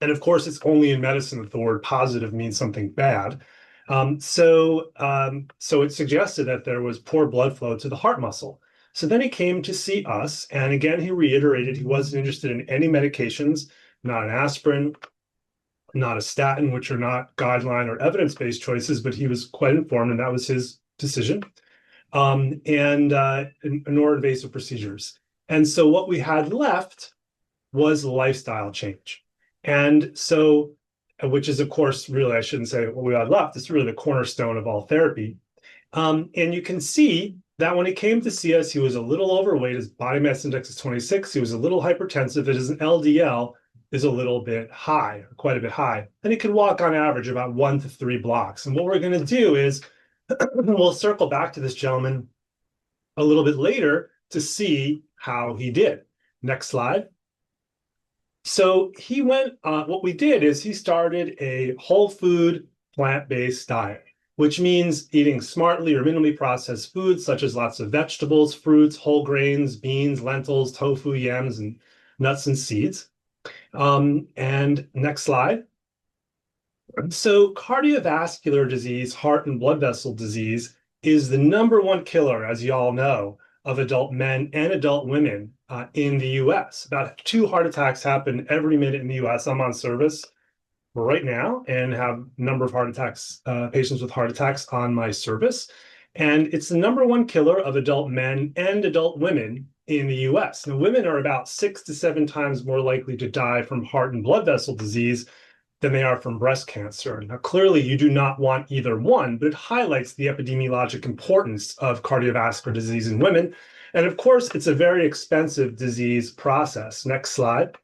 And of course, it's only in medicine that the word positive means something bad. So it suggested that there was poor blood flow to the heart muscle. So then he came to see us. And again, he reiterated he wasn't interested in any medications, not an aspirin, not a statin, which are not guideline or evidence-based choices, but he was quite informed, and that was his decision, nor invasive procedures. And so what we had left was lifestyle change. And so, which is, of course, really, I shouldn't say what we had left. It's really the cornerstone of all therapy. And you can see that when he came to see us, he was a little overweight. His body mass index is 26. He was a little hypertensive. His LDL is a little bit high, quite a bit high. And he could walk on average about 1 to 3 blocks. And what we're going to do is we'll circle back to this gentleman a little bit later to see how he did. Next slide. So he went, what we did is he started a whole food plant-based diet, which means eating smartly or minimally processed foods, such as lots of vegetables, fruits, whole grains, beans, lentils, tofu, yams, and nuts and seeds. And next slide. So cardiovascular disease, heart and blood vessel disease, is the #1 killer, as you all know, of adult men and adult women in the US. About 2 heart attacks happen every minute in the US. I'm on service. right now and have a number of heart attacks, patients with heart attacks on my service. And it's the #1 killer of adult men and adult women in the US. Now, women are about 6 to 7 times more likely to die from heart and blood vessel disease than they are from breast cancer. Now, clearly, you do not want either one, but it highlights the epidemiologic importance of cardiovascular disease in women. And of course, it's a very expensive disease process. Next slide.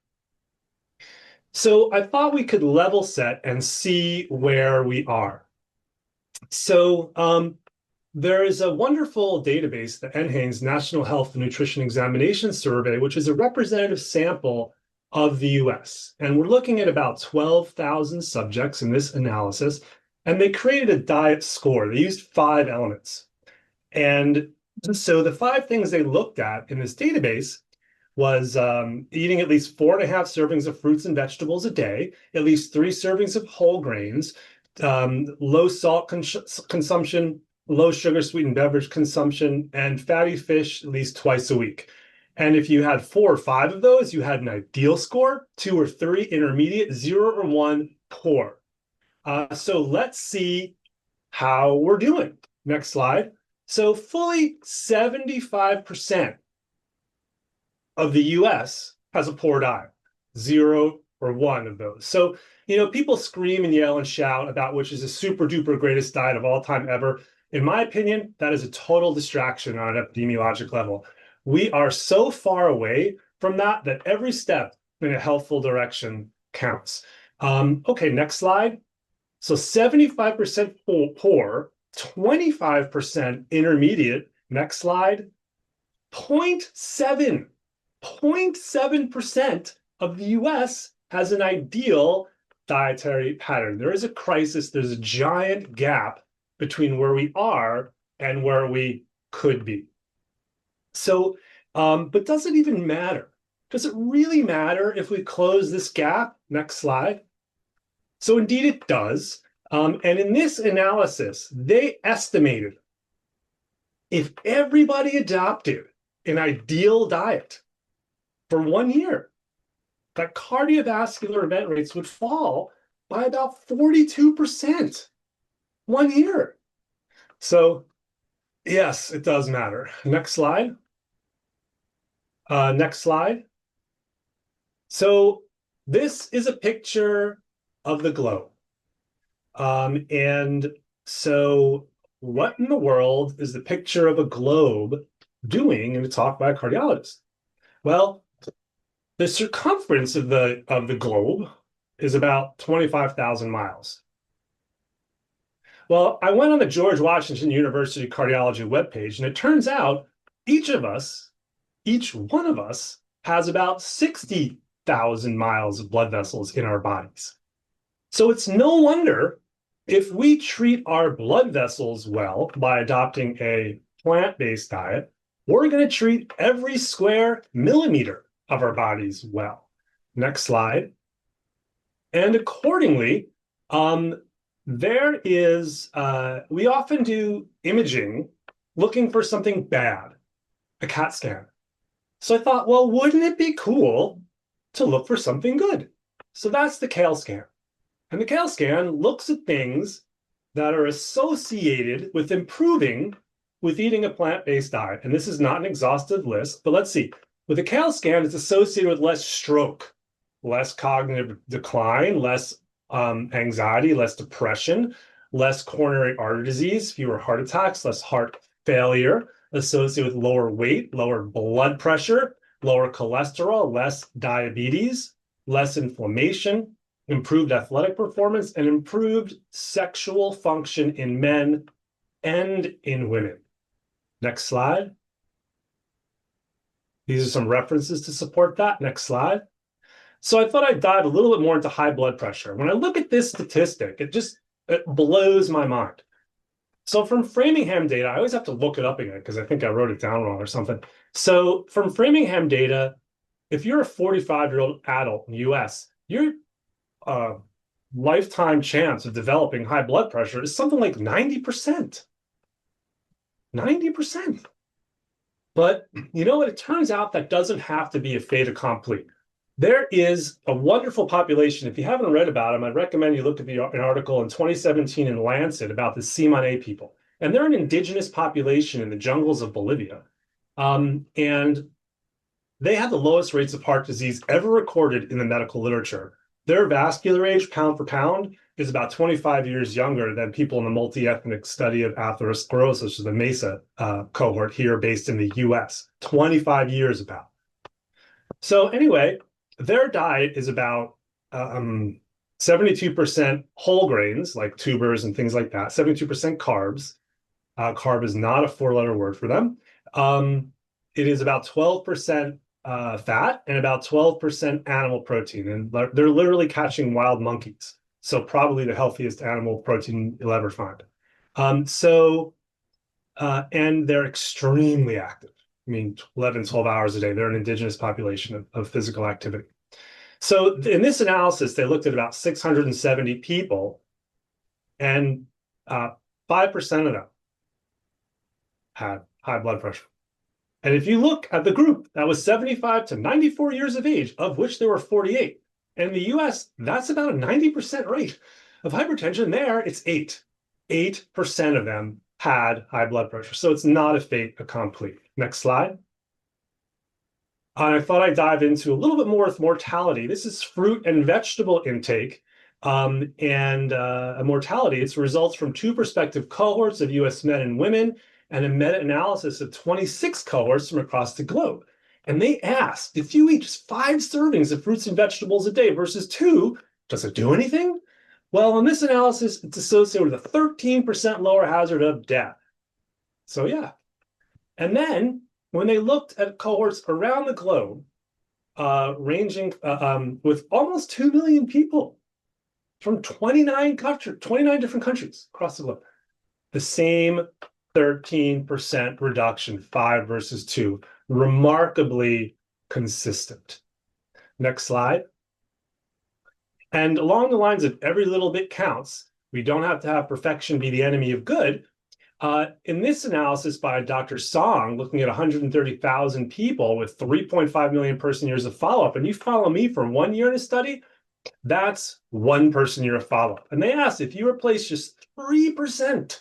So I thought we could level set and see where we are. So there is a wonderful database, the NHANES National Health and Nutrition Examination Survey, which is a representative sample of the US. And we're looking at about 12,000 subjects in this analysis, and they created a diet score. They used 5 elements. And so the 5 things they looked at in this database was eating at least 4.5 servings of fruits and vegetables a day, at least 3 servings of whole grains, low salt consumption, low sugar sweetened beverage consumption, and fatty fish at least twice a week. And if you had 4 or 5 of those, you had an ideal score, 2 or 3 intermediate, 0 or 1 poor. So let's see how we're doing. Next slide. So fully 75% of the US has a poor diet, 0 or 1 of those. So, you know, people scream and yell and shout about which is the super duper greatest diet of all time ever. In my opinion, that is a total distraction on an epidemiologic level. We are so far away from that that every step in a healthful direction counts. Okay, next slide. So 75% poor, 25% intermediate. Next slide. 0.7% of the US has an ideal dietary pattern. There is a crisis. There's a giant gap between where we are and where we could be. So, but does it even matter? Does it really matter if we close this gap? Next slide. So indeed it does. And in this analysis, they estimated if everybody adopted an ideal diet for 1 year, that cardiovascular event rates would fall by about 42%. 1 year. So yes, it does matter. Next slide. Next slide. So this is a picture of the globe. And so what in the world is the picture of a globe doing in a talk by a cardiologist? Well, the circumference of the globe is about 25,000 miles. Well, I went on the George Washington University Cardiology webpage, and it turns out each one of us has about 60,000 miles of blood vessels in our bodies. So it's no wonder if we treat our blood vessels well by adopting a plant-based diet, we're going to treat every square millimeter of our bodies well. Next slide. And accordingly, there is, we often do imaging looking for something bad, a CAT scan. So I thought, well, wouldn't it be cool to look for something good? So that's the CALE scan. And the CALE scan looks at things that are associated with improving with eating a plant-based diet. And this is not an exhaustive list, but let's see. With a CALE scan, it's associated with less stroke, less cognitive decline, less anxiety, less depression, less coronary artery disease, fewer heart attacks, less heart failure, associated with lower weight, lower blood pressure, lower cholesterol, less diabetes, less inflammation, improved athletic performance, and improved sexual function in men and in women. Next slide. These are some references to support that. Next slide. So I thought I'd dive a little bit more into high blood pressure. When I look at this statistic, it blows my mind. So from Framingham data, I always have to look it up again because I think I wrote it down wrong or something. So from Framingham data, if you're a 45-year-old adult in the US, your lifetime chance of developing high blood pressure is something like 90%. 90%. But you know what? It turns out that doesn't have to be a fait accompli. there is a wonderful population. If you haven't read about them, I'd recommend you look at an article in 2017 in Lancet about the Simane people. And they're an indigenous population in the jungles of Bolivia. And they have the lowest rates of heart disease ever recorded in the medical literature. Their vascular age, pound for pound, is about 25 years younger than people in the multi-ethnic study of atherosclerosis, which is the MESA cohort here based in the US. 25 years about. So anyway, their diet is about 72% whole grains, like tubers and things like that, 72% carbs. Carb is not a four-letter word for them. It is about 12% fat and about 12% animal protein. And they're literally catching wild monkeys. So probably the healthiest animal protein you'll ever find. And they're extremely active. I mean, 11, 12 hours a day. They're an indigenous population of physical activity. So in this analysis, they looked at about 670 people, and 5% of them had high blood pressure. And if you look at the group that was 75 to 94 years of age, of which there were 48, in the US, that's about a 90% rate of hypertension. There, it's 8%. 8% of them had high blood pressure. So it's not a fait accompli. Next slide. I thought I'd dive into a little bit more with mortality. This is fruit and vegetable intake and mortality. It's results from 2 prospective cohorts of US men and women and a meta-analysis of 26 cohorts from across the globe. And they asked, if you eat just 5 servings of fruits and vegetables a day versus 2, does it do anything? Well, in this analysis, it's associated with a 13% lower hazard of death. So yeah. And then when they looked at cohorts around the globe, ranging with almost 2 million people from 29 different countries across the globe, the same 13% reduction, 5 versus 2, remarkably consistent. Next slide. And along the lines of every little bit counts, we don't have to have perfection be the enemy of good. In this analysis by Dr. Song, looking at 130,000 people with 3.5 million person years of follow-up, and you follow me for 1 year in a study, that's 1 person year of follow-up. And they asked, if you replace just 3%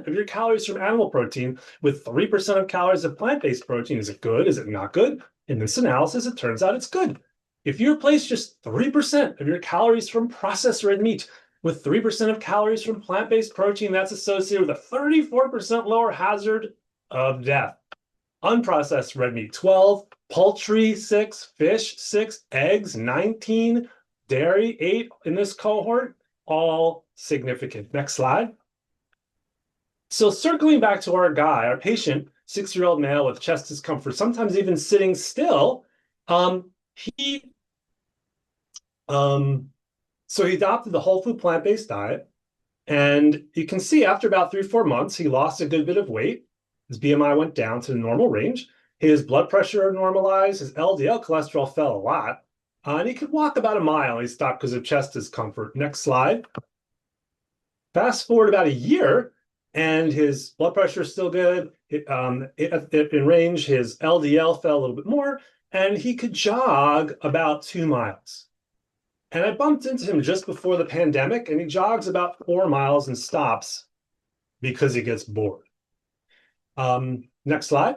of your calories from animal protein with 3% of calories of plant-based protein, is it good? Is it not good? In this analysis, it turns out it's good. If you replace just 3% of your calories from processed red meat with 3% of calories from plant-based protein, that's associated with a 34% lower hazard of death. Unprocessed red meat, 12, poultry, 6, fish, 6, eggs, 19, dairy, 8 in this cohort, all significant. Next slide. So circling back to our guy, our patient, 6-year-old male with chest discomfort, sometimes even sitting still, so he adopted the whole food plant-based diet, and you can see after about 3 or 4 months, he lost a good bit of weight. His BMI went down to the normal range. His blood pressure normalized. His LDL cholesterol fell a lot, and he could walk about a mile. He stopped because of chest discomfort. Next slide. Fast forward about a year, and his blood pressure is still good. In range, his LDL fell a little bit more, and he could jog about 2 miles. And I bumped into him just before the pandemic, and he jogs about 4 miles and stops because he gets bored. Next slide.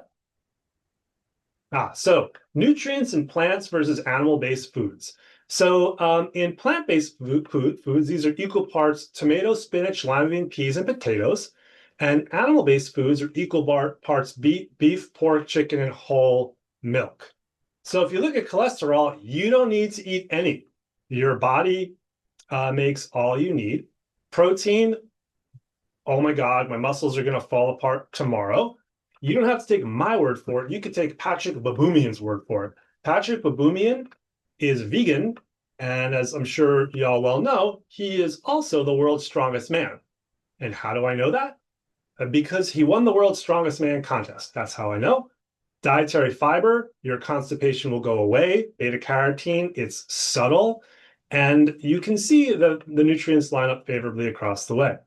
So nutrients in plants versus animal-based foods. So in plant-based foods, these are equal parts tomato, spinach, lima bean, peas, and potatoes. And animal-based foods are equal parts beef, pork, chicken, and whole milk. So if you look at cholesterol, you don't need to eat any. Your body makes all you need. Protein, oh my God, my muscles are going to fall apart tomorrow. You don't have to take my word for it. You could take Patrick Baboumian's word for it. Patrick Baboumian is vegan, and as I'm sure you all well know, he is also the world's strongest man. And how do I know that? Because he won the world's strongest man contest. That's how I know. Dietary fiber, your constipation will go away. Beta-carotene, it's subtle. And you can see the nutrients line up favorably across the way.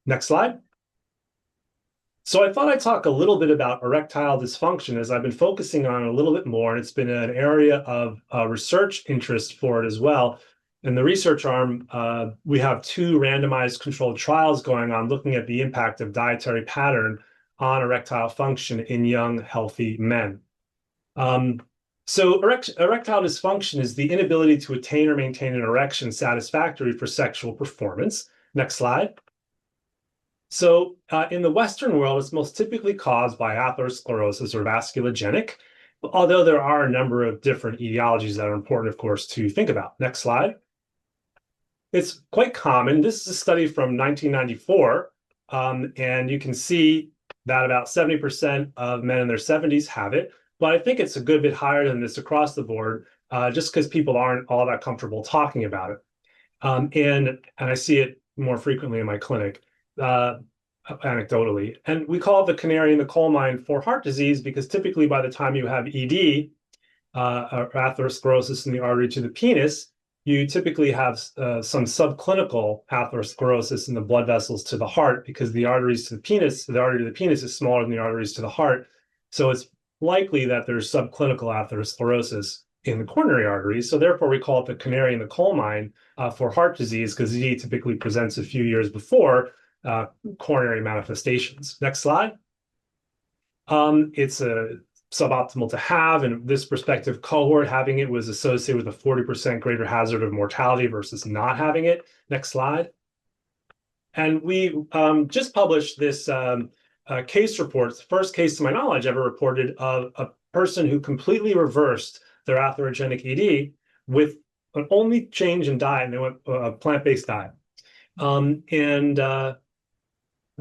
Next slide. So I thought I'd talk a little bit about erectile dysfunction, as I've been focusing on it a little bit more, and it's been an area of research interest for it as well. In the research arm, we have 2 randomized controlled trials going on looking at the impact of dietary pattern on erectile function in young, healthy men. So erectile dysfunction is the inability to attain or maintain an erection satisfactory for sexual performance. Next slide. So in the Western world, it's most typically caused by atherosclerosis or vasculogenic, although there are a number of different etiologies that are important, of course, to think about. Next slide. It's quite common. This is a study from 1994, and you can see that about 70% of men in their 70s have it, but I think it's a good bit higher than this across the board, just because people aren't all that comfortable talking about it. And I see it more frequently in my clinic. Anecdotally. And we call it the canary in the coal mine for heart disease because typically by the time you have ED, or atherosclerosis in the artery to the penis, you typically have some subclinical atherosclerosis in the blood vessels to the heart because the arteries to the penis, the artery to the penis is smaller than the arteries to the heart. So it's likely that there's subclinical atherosclerosis in the coronary arteries. So therefore we call it the canary in the coal mine for heart disease because ED typically presents a few years before coronary manifestations. Next slide. It's a suboptimal to have, and this prospective cohort having it was associated with a 40% greater hazard of mortality versus not having it. Next slide. And we just published this case report, the first case to my knowledge ever reported of a person who completely reversed their atherogenic ED with an only change in diet, and they went a plant-based diet.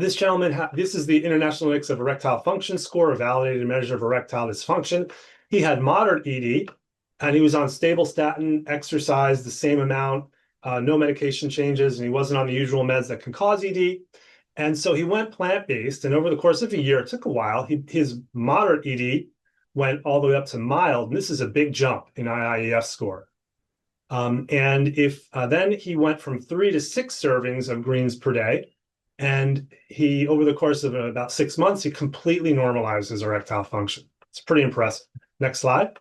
This gentleman, this is the International Index of Erectile Function score, a validated measure of erectile dysfunction. He had moderate ED, and he was on stable statin, exercised the same amount, no medication changes, and he wasn't on the usual meds that can cause ED. And so he went plant-based, and over the course of a year, it took a while, his moderate ED went all the way up to mild, and this is a big jump in IIEF score. And if then he went from 3 to 6 servings of greens per day, and he, over the course of about 6 months, he completely normalized his erectile function. It's pretty impressive. Next slide.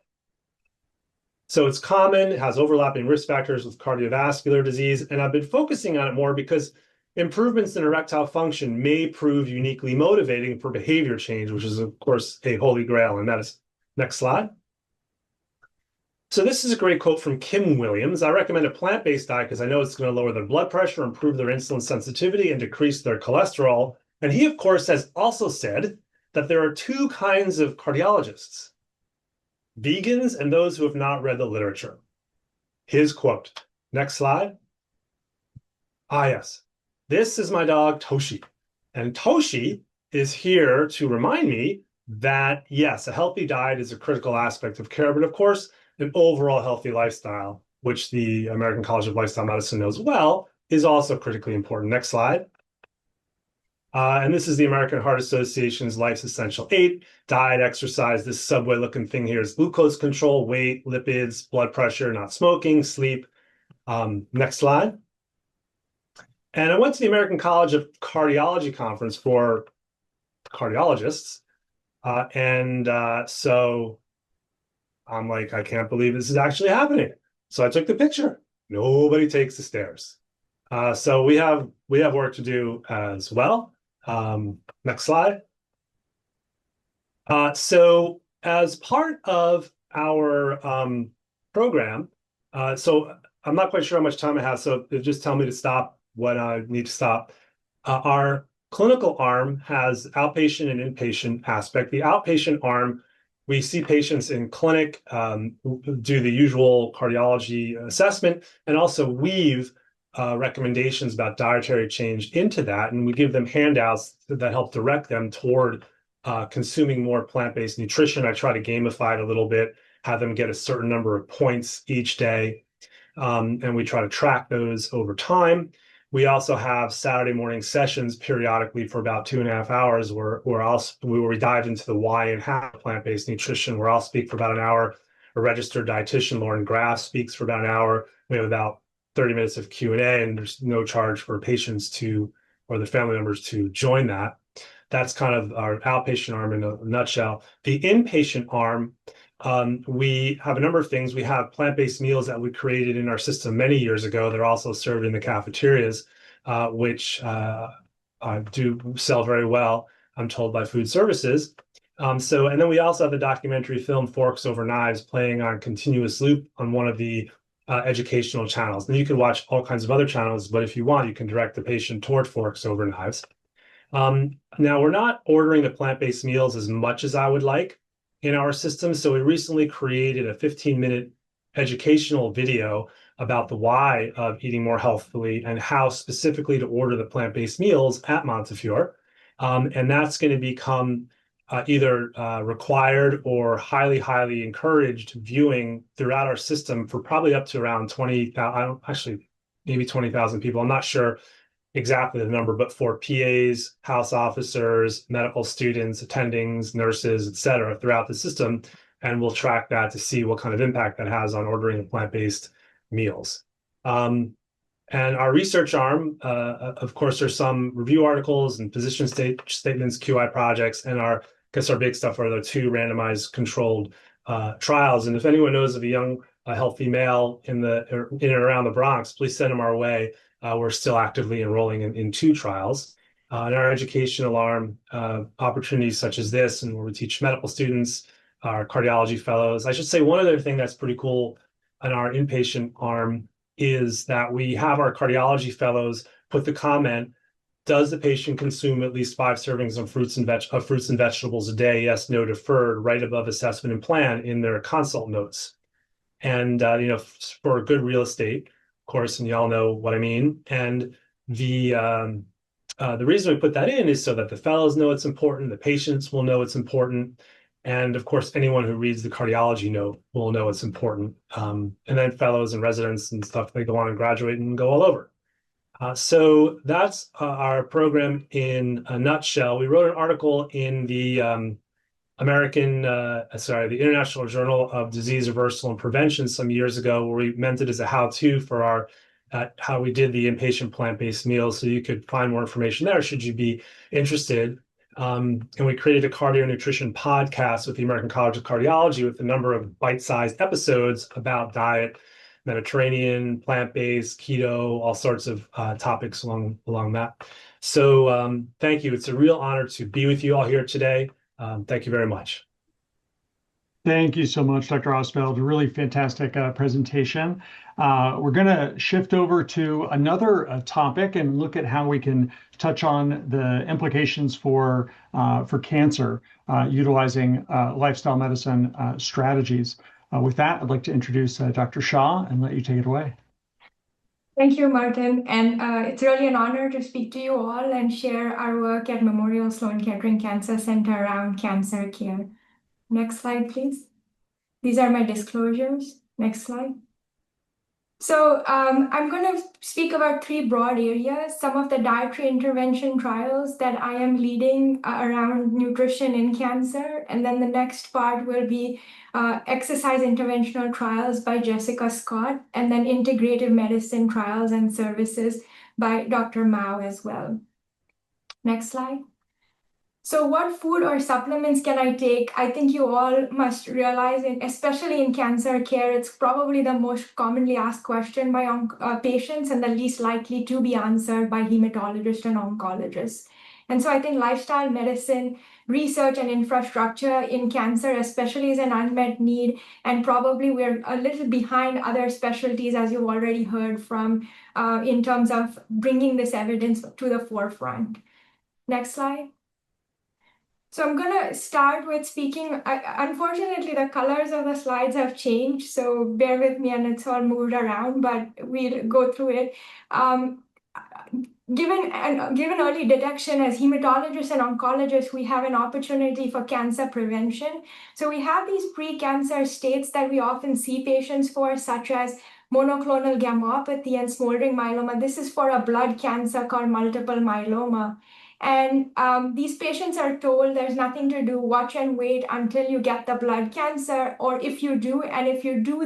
So it's common, it has overlapping risk factors with cardiovascular disease, and I've been focusing on it more because improvements in erectile function may prove uniquely motivating for behavior change, which is, of course, a holy grail in medicine. Next slide. So this is a great quote from Kim Williams. I recommend a plant-based diet because I know it's going to lower their blood pressure, improve their insulin sensitivity, and decrease their cholesterol. And he, of course, has also said that there are 2 kinds of cardiologists, vegans and those who have not read the literature. His quote. Next slide. Yes. This is my dog, Toshi. And Toshi is here to remind me that, yes, a healthy diet is a critical aspect of care, but of course, an overall healthy lifestyle, which the American College of Lifestyle Medicine knows well, is also critically important. Next slide. And this is the American Heart Association's Life's Essential 8, diet, exercise. This subway-looking thing here is glucose control, weight, lipids, blood pressure, not smoking, sleep. Next slide. And I went to the American College of Cardiology conference for cardiologists. So I'm like, I can't believe this is actually happening. So I took the picture. Nobody takes the stairs. So we have work to do as well. Next slide. So as part of our program, so I'm not quite sure how much time I have, so just tell me to stop when I need to stop. Our clinical arm has outpatient and inpatient aspect. The outpatient arm, we see patients in clinic, do the usual cardiology assessment, and also weave recommendations about dietary change into that. And we give them handouts that help direct them toward consuming more plant-based nutrition. I try to gamify it a little bit, have them get a certain number of points each day. And we try to track those over time. We also have Saturday morning sessions periodically for about 2.5 hours where we dive into the why and how of plant-based nutrition, where I'll speak for about an hour. A registered dietitian, Lauren Graff, speaks for about an hour. We have about 30 minutes of Q&A, and there's no charge for patients or the family members to join that. that's kind of our outpatient arm in a nutshell. The inpatient arm, we have a number of things. We have plant-based meals that we created in our system many years ago. They're also served in the cafeterias, which do sell very well, I'm told, by food services. And then we also have the documentary film Forks Over Knives playing on continuous loop on one of the educational channels. And you can watch all kinds of other channels, but if you want, you can direct the patient toward Forks Over Knives. Now, we're not ordering the plant-based meals as much as I would like in our system. So we recently created a 15-minute educational video about the why of eating more healthfully and how specifically to order the plant-based meals at Montefiore. And that's going to become either required or highly, highly encouraged viewing throughout our system for probably up to around 20,000, actually maybe 20,000 people. I'm not sure exactly the number, but for PAs, house officers, medical students, attendings, nurses, et cetera, throughout the system. And we'll track that to see what kind of impact that has on ordering the plant-based meals. And our research arm, of course, there's some review articles and position statements, QI projects, and our big stuff are the 2 randomized controlled trials. And if anyone knows of a young, healthy male in and around the Bronx, please send them our way. We're still actively enrolling in 2 trials. In our educational arm, opportunities such as this, and where we teach medical students, our cardiology fellows. I should say one other thing that's pretty cool in our inpatient arm is that we have our cardiology fellows put the comment, does the patient consume at least 5 servings of fruits and vegetables a day? Yes, no, deferred, right above assessment and plan in their consult notes. And, for good real estate, of course, and you all know what I mean. And the reason we put that in is so that the fellows know it's important, the patients will know it's important, and of course, anyone who reads the cardiology note will know it's important. And then fellows and residents and stuff, they go on and graduate and go all over. So that's our program in a nutshell. We wrote an article in the the International Journal of Disease Reversal and Prevention some years ago, where we meant it as a how-to for our how we did the inpatient plant-based meals. So you could find more information there should you be interested. And we created a cardio nutrition podcast with the American College of Cardiology with a number of bite-sized episodes about diet, Mediterranean, plant-based, keto, all sorts of topics along that. So thank you. It's a real honor to be with you all here today. Thank you very much. Thank you so much, Dr. Ostfeld. A really fantastic presentation. We're going to shift over to another topic and look at how we can touch on the implications for cancer utilizing lifestyle medicine strategies. With that, I'd like to introduce Dr. Shah and let you take it away. Thank you, Martin. And it's really an honor to speak to you all and share our work at Memorial Sloan Kettering Cancer Center around cancer care. Next slide, please. These are my disclosures. Next slide. So I'm going to speak about 3 broad areas, some of the dietary intervention trials that I am leading around nutrition in cancer. And then the next part will be exercise interventional trials by Jessica Scott, and then integrative medicine trials and services by Dr. Mao as well. Next slide. So what food or supplements can I take? I think you all must realize, especially in cancer care, it's probably the most commonly asked question by patients and the least likely to be answered by hematologists and oncologists. And so I think lifestyle medicine research and infrastructure in cancer especially is an unmet need, and probably we're a little behind other specialties, as you've already heard from, in terms of bringing this evidence to the forefront. Next slide. So I'm going to start with speaking. Unfortunately, the colors of the slides have changed, so bear with me, and it's all moved around, but we'll go through it. Given early detection as hematologists and oncologists, we have an opportunity for cancer prevention. So we have these pre-cancer states that we often see patients for, such as monoclonal gammopathy and smoldering myeloma. This is for a blood cancer called multiple myeloma. And these patients are told there's nothing to do, watch and wait until you get the blood cancer, or if you do,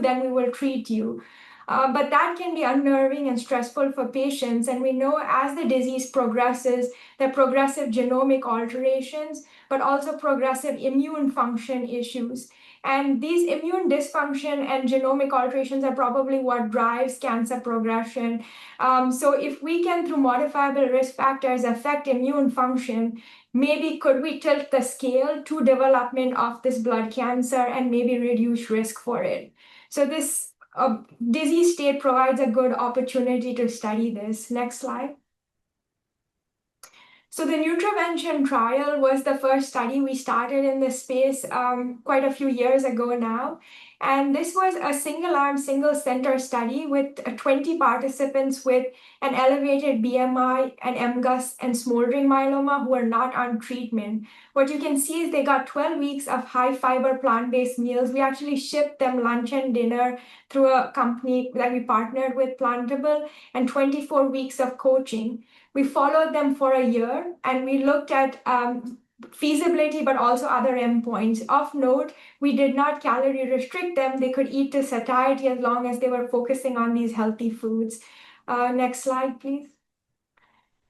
then we will treat you. But that can be unnerving and stressful for patients. And we know as the disease progresses, there are progressive genomic alterations, but also progressive immune function issues. And these immune dysfunction and genomic alterations are probably what drives cancer progression. So if we can, through modifiable risk factors, affect immune function, maybe could we tilt the scale to development of this blood cancer and maybe reduce risk for it? So this disease state provides a good opportunity to study this. Next slide. So the Nutravention trial was the first study we started in this space quite a few years ago now. And this was a single-arm, single-center study with 20 participants with an elevated BMI, an MGUS, and smoldering myeloma who are not on treatment. What you can see is they got 12 weeks of high-fiber plant-based meals. We actually shipped them lunch and dinner through a company that we partnered with, Plantable, and 24 weeks of coaching. We followed them for a year, and we looked at feasibility, but also other endpoints. Of note, we did not calorie restrict them. They could eat to satiety as long as they were focusing on these healthy foods. Next slide, please.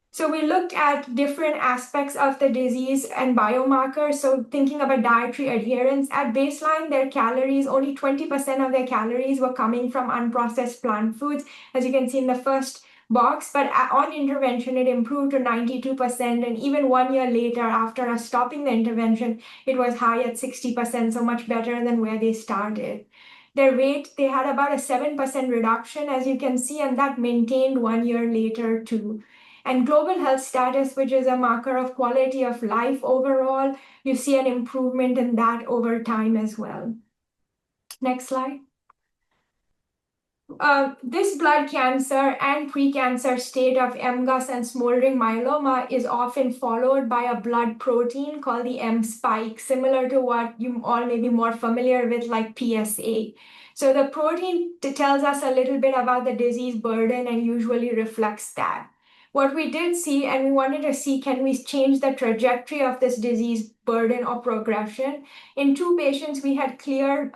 So we looked at different aspects of the disease and biomarkers. So thinking about dietary adherence, at baseline, their calories, only 20% of their calories were coming from unprocessed plant foods, as you can see in the first box, but on intervention, it improved to 92%. And even 1 year later, after us stopping the intervention, it was high at 60%, so much better than where they started. Their weight, they had about a 7% reduction, as you can see, and that maintained 1 year later too. And global health status, which is a marker of quality of life overall, you see an improvement in that over time as well. Next slide. This blood cancer and precancer state of MGUS and smoldering myeloma is often followed by a blood protein called the M spike, similar to what you all may be more familiar with, like PSA. So the protein tells us a little bit about the disease burden and usually reflects that. What we did see, and we wanted to see, can we change the trajectory of this disease burden or progression? In 2 patients, we had clear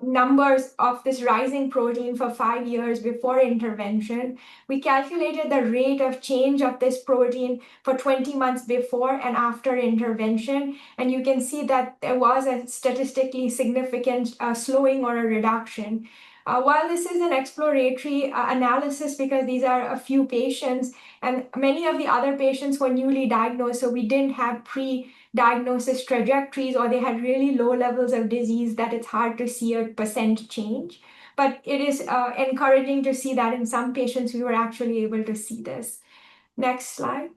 numbers of this rising protein for 5 years before intervention. We calculated the rate of change of this protein for 20 months before and after intervention. And you can see that there was a statistically significant slowing or a reduction. While this is an exploratory analysis because these are a few patients, and many of the other patients were newly diagnosed, so we didn't have pre-diagnosis trajectories, or they had really low levels of disease that it's hard to see a percent change. But it is encouraging to see that in some patients we were actually able to see this. Next slide.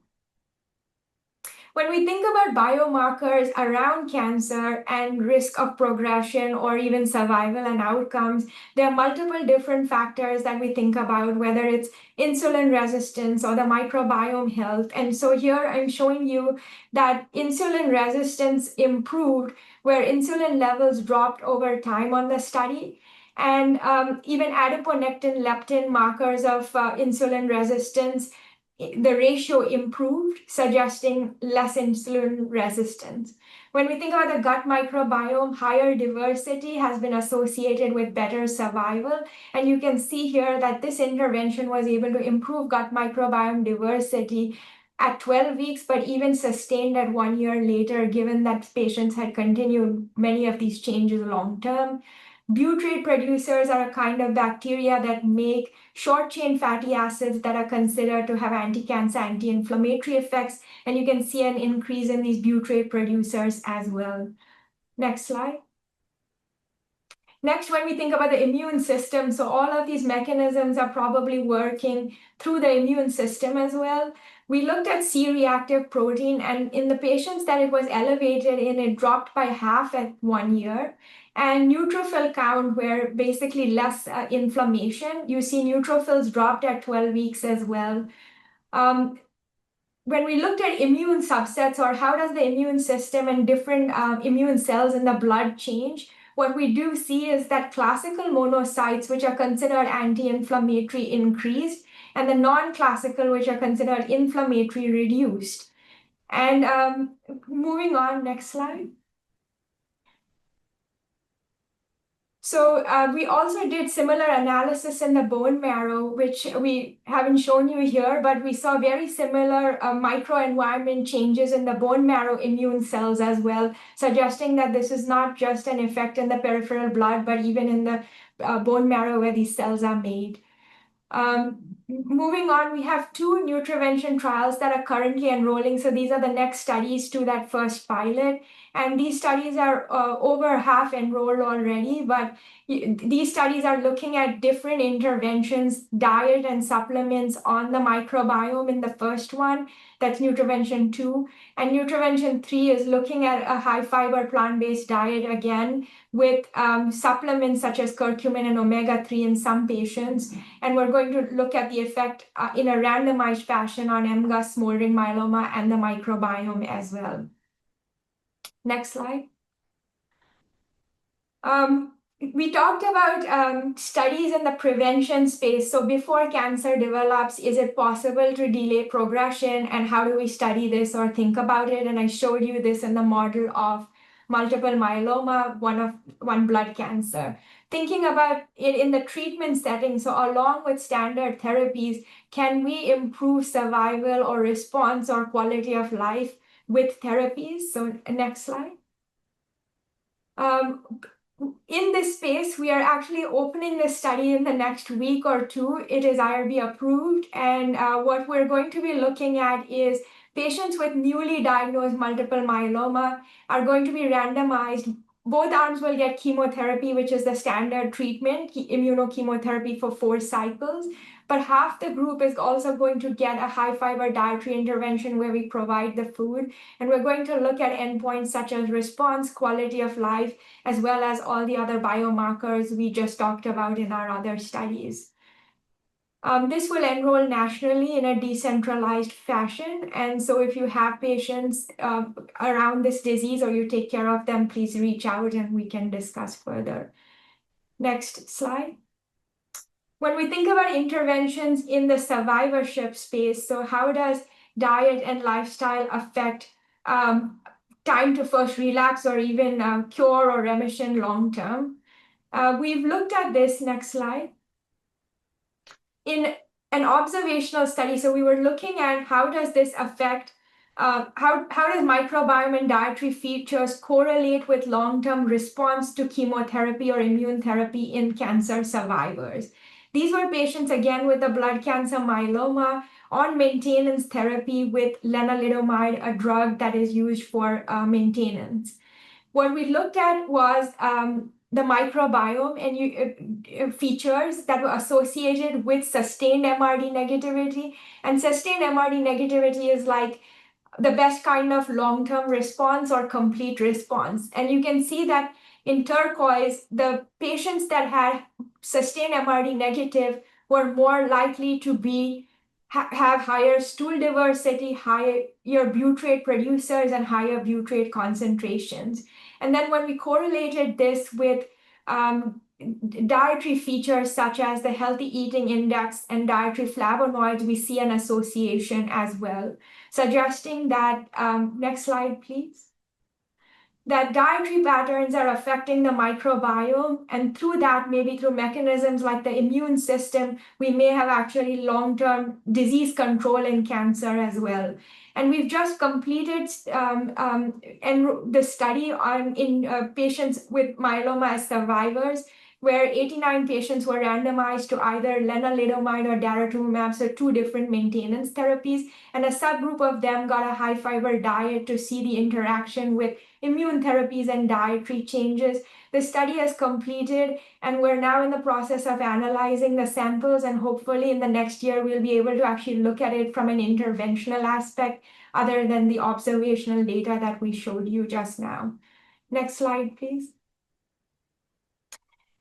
When we think about biomarkers around cancer and risk of progression or even survival and outcomes, there are multiple different factors that we think about, whether it's insulin resistance or the microbiome health. And so here I'm showing you that insulin resistance improved where insulin levels dropped over time on the study. And even adiponectin leptin markers of insulin resistance, the ratio improved, suggesting less insulin resistance. When we think about the gut microbiome, higher diversity has been associated with better survival. And you can see here that this intervention was able to improve gut microbiome diversity at 12 weeks, but even sustained at 1 year later, given that patients had continued many of these changes long term. Butyrate producers are a kind of bacteria that make short-chain fatty acids that are considered to have anti-cancer, anti-inflammatory effects, and you can see an increase in these butyrate producers as well. Next slide. Next, when we think about the immune system, so all of these mechanisms are probably working through the immune system as well. We looked at C-reactive protein, and in the patients that it was elevated in, it dropped by half at 1 year. And neutrophil count, where basically less inflammation, you see neutrophils dropped at 12 weeks as well. When we looked at immune subsets, or how does the immune system and different immune cells in the blood change, what we do see is that classical monocytes, which are considered anti-inflammatory, increased, and the non-classical, which are considered inflammatory, reduced. And moving on, next slide. So we also did similar analysis in the bone marrow, which we haven't shown you here, but we saw very similar microenvironment changes in the bone marrow immune cells as well, suggesting that this is not just an effect in the peripheral blood, but even in the bone marrow where these cells are made. Moving on, we have 2 nutrivention trials that are currently enrolling. So these are the next studies to that first pilot. And these studies are over half enrolled already, but these studies are looking at different interventions, diet and supplements on the microbiome in the first one. That's Nutrivention 2. And Nutrivention 3 is looking at a high fiber plant-based diet again with supplements such as curcumin and omega-3 in some patients. And we're going to look at the effect in a randomized fashion on MGUS, smoldering myeloma, and the microbiome as well. Next slide. We talked about studies in the prevention space. So before cancer develops, is it possible to delay progression? And how do we study this or think about it? And I showed you this in the model of multiple myeloma, one blood cancer. Thinking about it in the treatment setting, so along with standard therapies, can we improve survival or response or quality of life with therapies? So next slide. In this space, we are actually opening this study in the next week or 2. It is IRB approved. And what we're going to be looking at is patients with newly diagnosed multiple myeloma are going to be randomized. Both arms will get chemotherapy, which is the standard treatment, immunochemotherapy for 4 cycles. But half the group is also going to get a high fiber dietary intervention where we provide the food. And we're going to look at endpoints such as response, quality of life, as well as all the other biomarkers we just talked about in our other studies. This will enroll nationally in a decentralized fashion. And so if you have patients around this disease or you take care of them, please reach out and we can discuss further. Next slide. When we think about interventions in the survivorship space, so how does diet and lifestyle affect time to first relapse or even cure or remission long term? We've looked at this, next slide. In an observational study, so we were looking at how does this affect, how does microbiome and dietary features correlate with long-term response to chemotherapy or immune therapy in cancer survivors. These were patients, again, with a blood cancer myeloma on maintenance therapy with lenalidomide, a drug that is used for maintenance. What we looked at was the microbiome and features that were associated with sustained MRD negativity. And sustained MRD negativity is like the best kind of long-term response or complete response. And you can see that in turquoise, the patients that had sustained MRD negative were more likely to have higher stool diversity, higher butyrate producers, and higher butyrate concentrations. And then when we correlated this with dietary features such as the healthy eating index and dietary flavonoids, we see an association as well, suggesting that, next slide, please, that dietary patterns are affecting the microbiome, and through that, maybe through mechanisms like the immune system, we may have actually long-term disease control in cancer as well. And we've just completed the study in patients with myeloma as survivors, where 89 patients were randomized to either lenalidomide or daratumumab, so 2 different maintenance therapies, and a subgroup of them got a high fiber diet to see the interaction with immune therapies and dietary changes. The study has completed, and we're now in the process of analyzing the samples, and hopefully in the next year, we'll be able to actually look at it from an interventional aspect other than the observational data that we showed you just now. Next slide, please.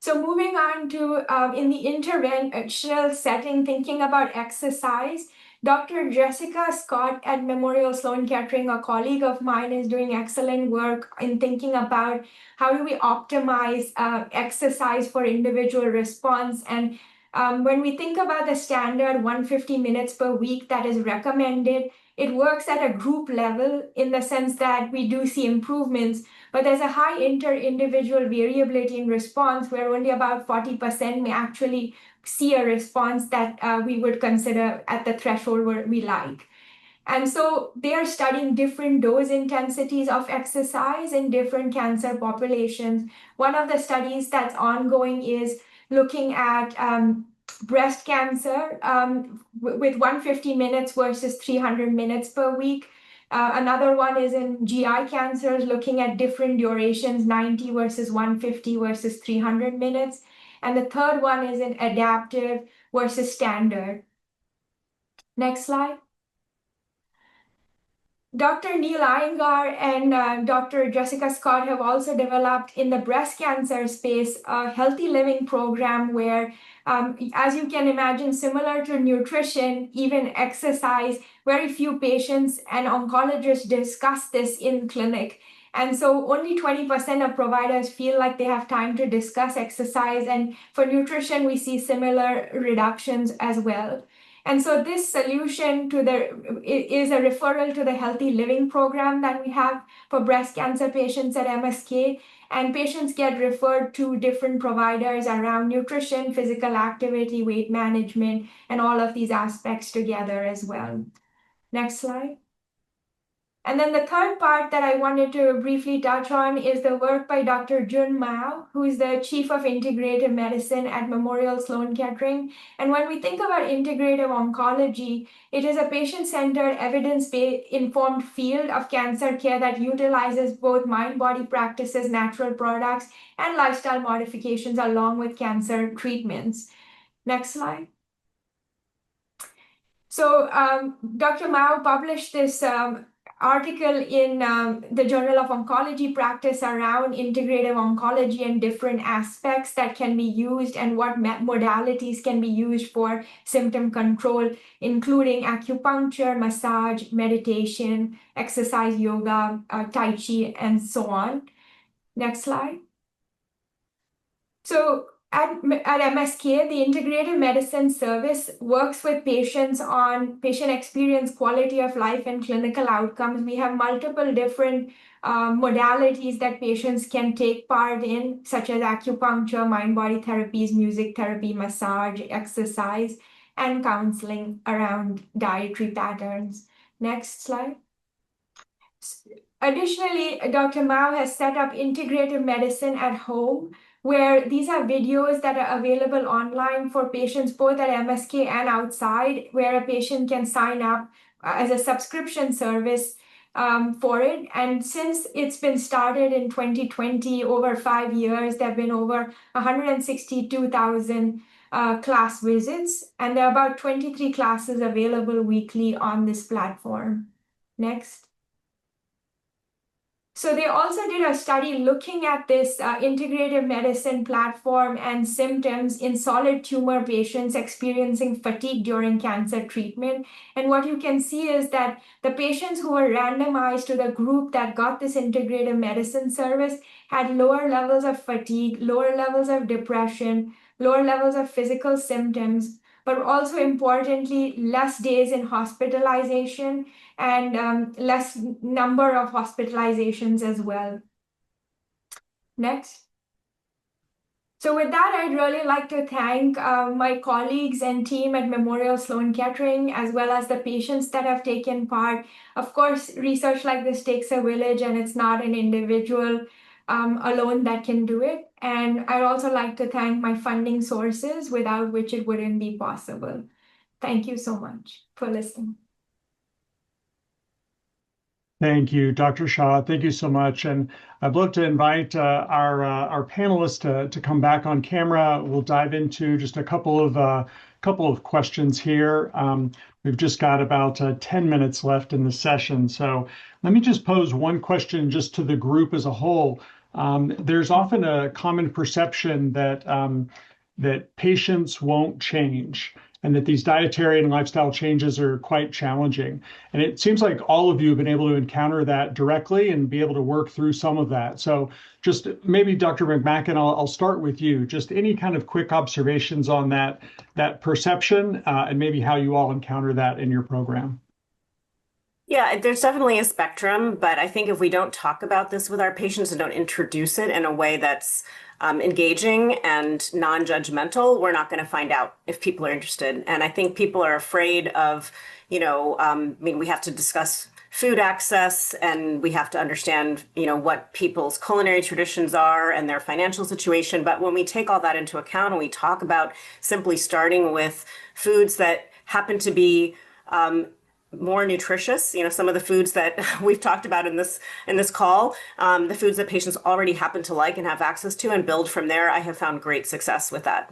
So moving on to, in the interventional setting, thinking about exercise, Dr. Jessica Scott at Memorial Sloan Kettering, a colleague of mine, is doing excellent work in thinking about how do we optimize exercise for individual response. And when we think about the standard 150 minutes per week that is recommended, it works at a group level in the sense that we do see improvements. but there's a high inter-individual variability in response where only about 40% may actually see a response that we would consider at the threshold where we like. And so they are studying different dose intensities of exercise in different cancer populations. One of the studies that's ongoing is looking at breast cancer with 150 minutes versus 300 minutes per week. Another one is in GI cancers, looking at different durations, 90 versus 150 versus 300 minutes. And the third one is in adaptive versus standard. Next slide. Dr. Neil Iyengar and Dr. Jessica Scott have also developed in the breast cancer space a healthy living program where, as you can imagine, similar to nutrition, even exercise, very few patients and oncologists discuss this in clinic. And so only 20% of providers feel like they have time to discuss exercise. And for nutrition, we see similar reductions as well. And so this solution is a referral to the Healthy Living program that we have for breast cancer patients at MSK. And patients get referred to different providers around nutrition, physical activity, weight management, and all of these aspects together as well. Next slide. And then the third part that I wanted to briefly touch on is the work by Dr. Jun Mao, who is the Chief of Integrative Medicine at Memorial Sloan Kettering. And when we think about integrative oncology, it is a patient-centered, evidence-informed field of cancer care that utilizes both mind-body practices, natural products, and lifestyle modifications along with cancer treatments. Next slide. So Dr. Mao published this article in the Journal of Oncology Practice around integrative oncology and different aspects that can be used and what modalities can be used for symptom control, including acupuncture, massage, meditation, exercise, yoga, Tai Chi, and so on. Next slide. So at MSK, the Integrative Medicine Service works with patients on patient experience, quality of life, and clinical outcomes. We have multiple different modalities that patients can take part in, such as acupuncture, mind-body therapies, music therapy, massage, exercise, and counseling around dietary patterns. Next slide. Additionally, Dr. Mao has set up integrative medicine at home, where these are videos that are available online for patients both at MSK and outside, where a patient can sign up as a subscription service for it. And since it's been started in 2020, over 5 years, there have been over 162,000 class visits, and there are about 23 classes available weekly on this platform. Next. So they also did a study looking at this integrative medicine platform and symptoms in solid tumor patients experiencing fatigue during cancer treatment. And what you can see is that the patients who were randomized to the group that got this integrative medicine service had lower levels of fatigue, lower levels of depression, lower levels of physical symptoms, but also importantly, less days in hospitalization and less number of hospitalizations as well. Next. So with that, I'd really like to thank my colleagues and team at Memorial Sloan Kettering, as well as the patients that have taken part. Of course, research like this takes a village, and it's not an individual alone that can do it. And I'd also like to thank my funding sources, without which it wouldn't be possible. Thank you so much for listening. Thank you, Dr. Shah. Thank you so much. And I'd love to invite our panelists to come back on camera. We'll dive into just a couple of questions here. We've just got about 10 minutes left in the session. So let me just pose one question just to the group as a whole. There's often a common perception that that patients won't change, and that these dietary and lifestyle changes are quite challenging. And it seems like all of you have been able to encounter that directly and be able to work through some of that. So just maybe Dr. McMacken, I'll start with you. Just any kind of quick observations on that perception and maybe how you all encounter that in your program. Yeah, there's definitely a spectrum, but I think if we don't talk about this with our patients and don't introduce it in a way that's engaging and non-judgmental, we're not going to find out if people are interested. And I think people are afraid of, I mean, we have to discuss food access and we have to understand, what people's culinary traditions are and their financial situation. But when we take all that into account and we talk about simply starting with foods that happen to be more nutritious, some of the foods that we've talked about in this call, the foods that patients already happen to like and have access to, and build from there, I have found great success with that.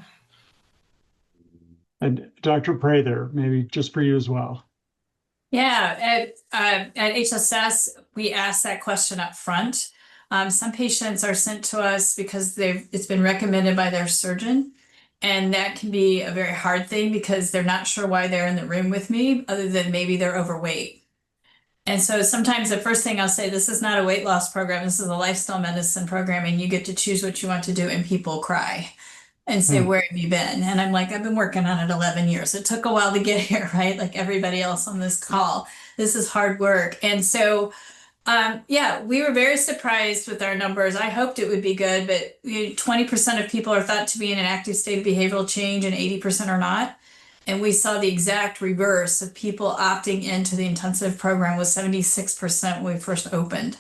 And Dr. Prather, maybe just for you as well. Yeah, at HSS, we ask that question up front. Some patients are sent to us because it's been recommended by their surgeon. And that can be a very hard thing because they're not sure why they're in the room with me, other than maybe they're overweight. And so sometimes the first thing I'll say, this is not a weight loss program, this is a lifestyle medicine program, and you get to choose what you want to do, and people cry and say, where have you been? And I'm like, I've been working on it 11 years. It took a while to get here, right? Like everybody else on this call. This is hard work. And so yeah, we were very surprised with our numbers. I hoped it would be good, but 20% of people are thought to be in an active state of behavioral change and 80% are not. And we saw the exact reverse of people opting into the intensive program was 76% when we first opened.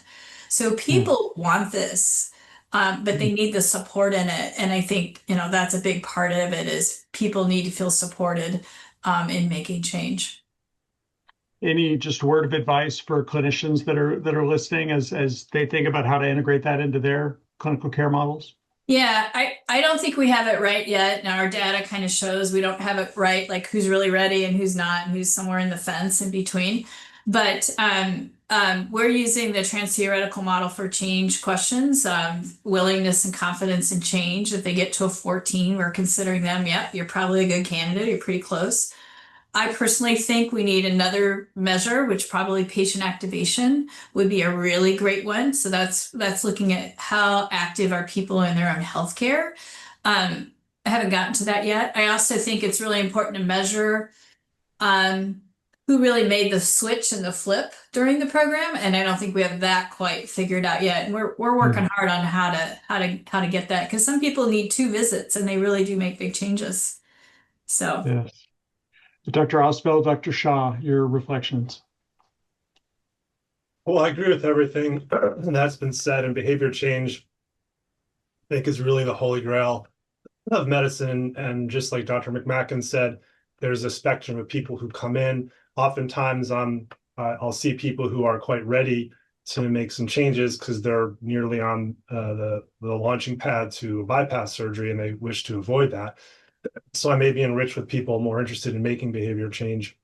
So people want this, but they need the support in it. And I think, that's a big part of it is people need to feel supported in making change. Any just word of advice for clinicians that are listening as they think about how to integrate that into their clinical care models? Yeah, I don't think we have it right yet. Now our data kind of shows we don't have it right, like who's really ready and who's not, and who's somewhere in the fence in between. But we're using the trans-theoretical model for change questions, willingness and confidence in change. If they get to a 14, we're considering them, yep, you're probably a good candidate, you're pretty close. I personally think we need another measure, which probably patient activation would be a really great one. So that's looking at how active are people in their own healthcare. I haven't gotten to that yet. I also think it's really important to measure who really made the switch and the flip during the program, and I don't think we have that quite figured out yet. And we're working hard on how to get that, because some people need 2 visits and they really do make big changes. So. Yes. Dr. Ostfeld, Dr. Shah, your reflections. Well, I agree with everything that's been said, and behavior change, I think, is really the holy grail of medicine. And just like Dr. McMacken said, there's a spectrum of people who come in. Oftentimes, I'll see people who are quite ready to make some changes because they're nearly on the launching pad to bypass surgery, and they wish to avoid that. So I may be enriched with people more interested in making behavior change.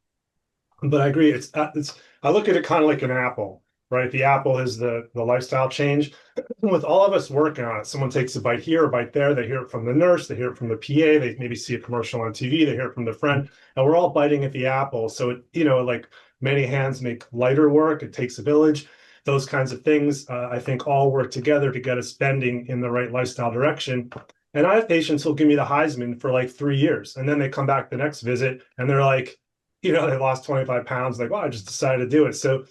But I agree, I look at it kind of like an apple, right? The apple is the lifestyle change. With all of us working on it, someone takes a bite here, a bite there, they hear it from the nurse, they hear it from the PA, they maybe see a commercial on TV, they hear it from the friend, and we're all biting at the apple. So it, like many hands make lighter work, it takes a village, those kinds of things, I think all work together to get us bending in the right lifestyle direction. And I have patients who'll give me the Heisman for like 3 years. And then they come back the next visit and they're like, they lost 25 pounds. Like, well, I just decided to do it. So,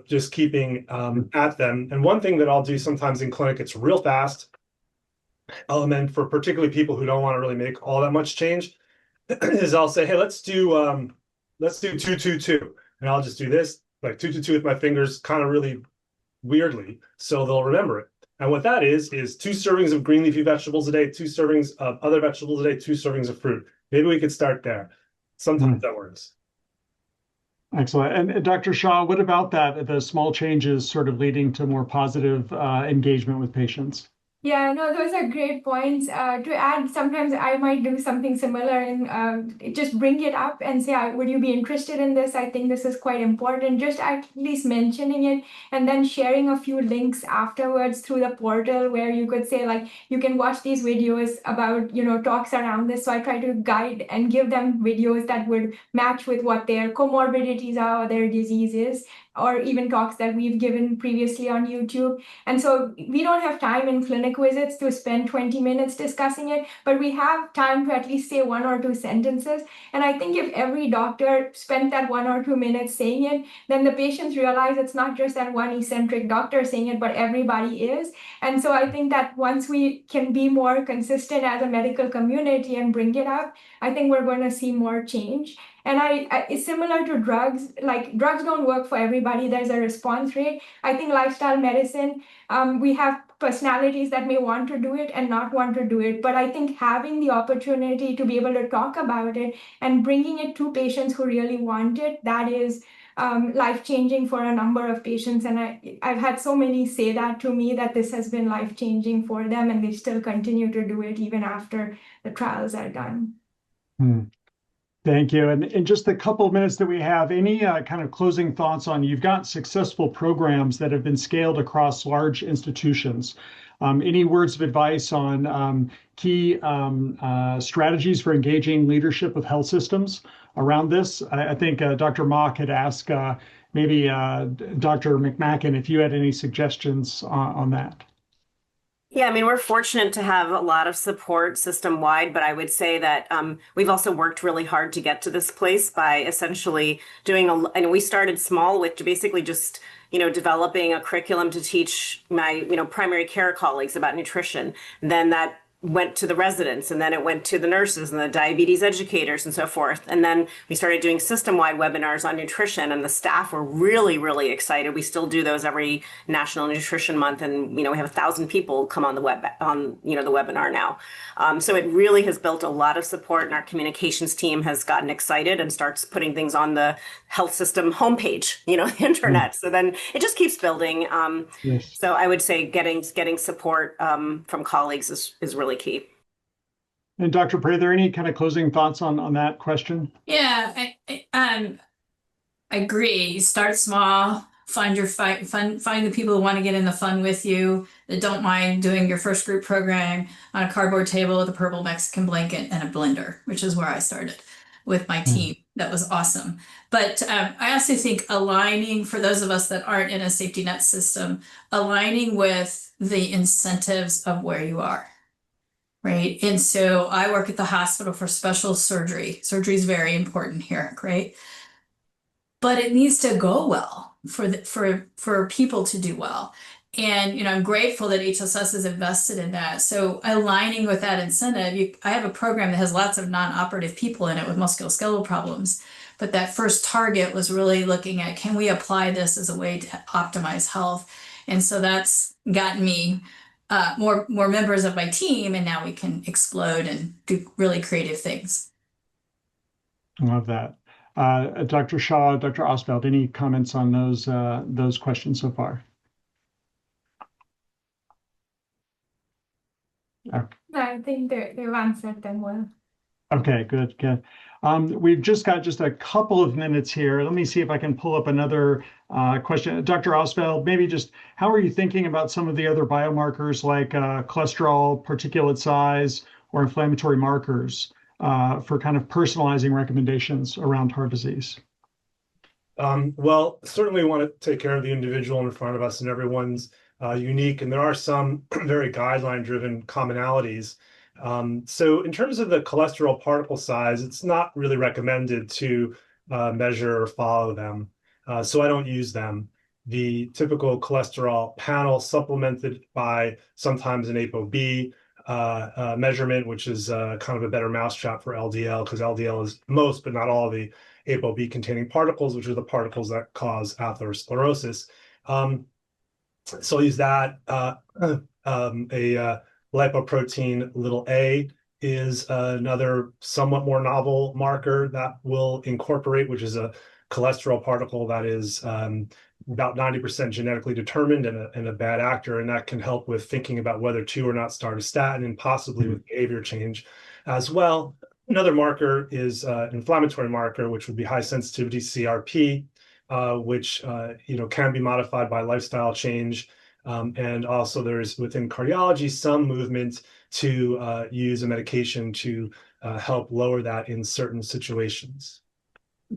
just keeping at them. And one thing that I'll do sometimes in clinic, it's real fast. And for particularly people who don't want to really make all that much change, is I'll say, hey, let's do 2-2-2. And I'll just do this, like 2-2-2 with my fingers, kind of really weirdly. So they'll remember it. And what that is 2 servings of green leafy vegetables a day, 2 servings of other vegetables a day, 2 servings of fruit. Maybe we could start there. Sometimes that works. Excellent. And Dr. Shah, what about that, the small changes sort of leading to more positive engagement with patients? Yeah, no, those are great points. To add, sometimes I might do something similar and just bring it up and say, would you be interested in this? I think this is quite important. Just at least mentioning it and then sharing a few links afterwards through the portal where you could say, like, you can watch these videos about, talks around this. So I try to guide and give them videos that would match with what their comorbidities are or their diseases. or even talks that we've given previously on YouTube. And so we don't have time in clinic visits to spend 20 minutes discussing it, but we have time to at least say 1 or 2 sentences. And I think if every doctor spent that 1 or 2 minutes saying it, then the patients realize it's not just that one eccentric doctor saying it, but everybody is. And so I think that once we can be more consistent as a medical community and bring it up, I think we're going to see more change. And it's similar to drugs. Like, drugs don't work for everybody. There's a response rate. I think lifestyle medicine, we have personalities that may want to do it and not want to do it. But I think having the opportunity to be able to talk about it and bringing it to patients who really want it, that is life-changing for a number of patients. And I've had so many say that to me, that this has been life-changing for them, and they still continue to do it even after the trials are done. Thank you. And in just the couple of minutes that we have, any kind of closing thoughts on, you've got successful programs that have been scaled across large institutions. Any words of advice on key strategies for engaging leadership of health systems around this? I think Dr. Mock had asked maybe Dr. McMacken if you had any suggestions on that. Yeah, I mean, we're fortunate to have a lot of support system-wide, but I would say that we've also worked really hard to get to this place by essentially doing and we started small with basically just, developing a curriculum to teach my, primary care colleagues about nutrition. Then that went to the residents, and then it went to the nurses and the diabetes educators and so forth. And then we started doing system-wide webinars on nutrition, and the staff were really, really excited. We still do those every National Nutrition Month, and we have 1,000 people come on the the webinar now. So it really has built a lot of support, and our communications team has gotten excited and starts putting things on the health system homepage, the internet. So then it just keeps building. Yes. So I would say getting support from colleagues is really key. And Dr. Prather, any kind of closing thoughts on that question? Yeah, I agree. Start small, find the people who want to get in the fun with you, that don't mind doing your first group program on a cardboard table with a purple Mexican blanket and a blender, which is where I started with my team. That was awesome. But I also think aligning, for those of us that aren't in a safety net system, aligning with the incentives of where you are. Right. And so I work at the hospital for special surgery. Surgery is very important here, right? But it needs to go well for people to do well. And I'm grateful that HSS is invested in that. So aligning with that incentive, I have a program that has lots of non-operative people in it with musculoskeletal problems. But that first target was really looking at, can we apply this as a way to optimize health? And so that's gotten me more members of my team, and now we can explode and do really creative things. I love that. Dr. Shah, Dr. Ostfeld, any comments on those questions so far? I think they've answered them well. Okay, good. We've just got a couple of minutes here. Let me see if I can pull up another question. Dr. Ostfeld, maybe just how are you thinking about some of the other biomarkers like cholesterol, particulate size, or inflammatory markers for kind of personalizing recommendations around heart disease? Well, certainly we want to take care of the individual in front of us, and everyone's unique, and there are some very guideline-driven commonalities. So in terms of the cholesterol particle size, it's not really recommended to measure or follow them. So I don't use them. The typical cholesterol panel supplemented by sometimes an ApoB measurement, which is kind of a better mousetrap for LDL, because LDL is most, but not all, the ApoB containing particles, which are the particles that cause atherosclerosis. So I'll use that. A lipoprotein little a is another somewhat more novel marker that will incorporate, which is a cholesterol particle that is about 90% genetically determined and a bad actor, and that can help with thinking about whether to or not start a statin, and possibly with behavior change as well. Another marker is inflammatory marker, which would be high sensitivity CRP, which can be modified by lifestyle change. And also there's within cardiology some movement to use a medication to help lower that in certain situations.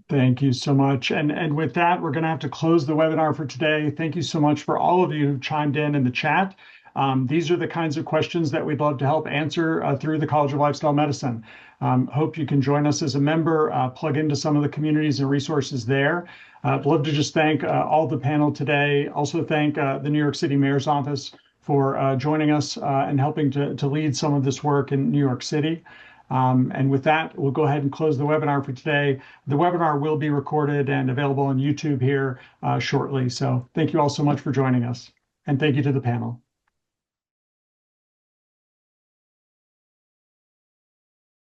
Thank you so much. And with that, we're going to have to close the webinar for today. Thank you so much for all of you who chimed in the chat. These are the kinds of questions that we'd love to help answer through the College of Lifestyle Medicine. Hope you can join us as a member, plug into some of the communities and resources there. I'd love to just thank all the panel today. Also thank the New York City Mayor's Office for joining us and helping to lead some of this work in New York City. And with that, we'll go ahead and close the webinar for today. The webinar will be recorded and available on YouTube here shortly. So thank you all so much for joining us. And thank you to the panel.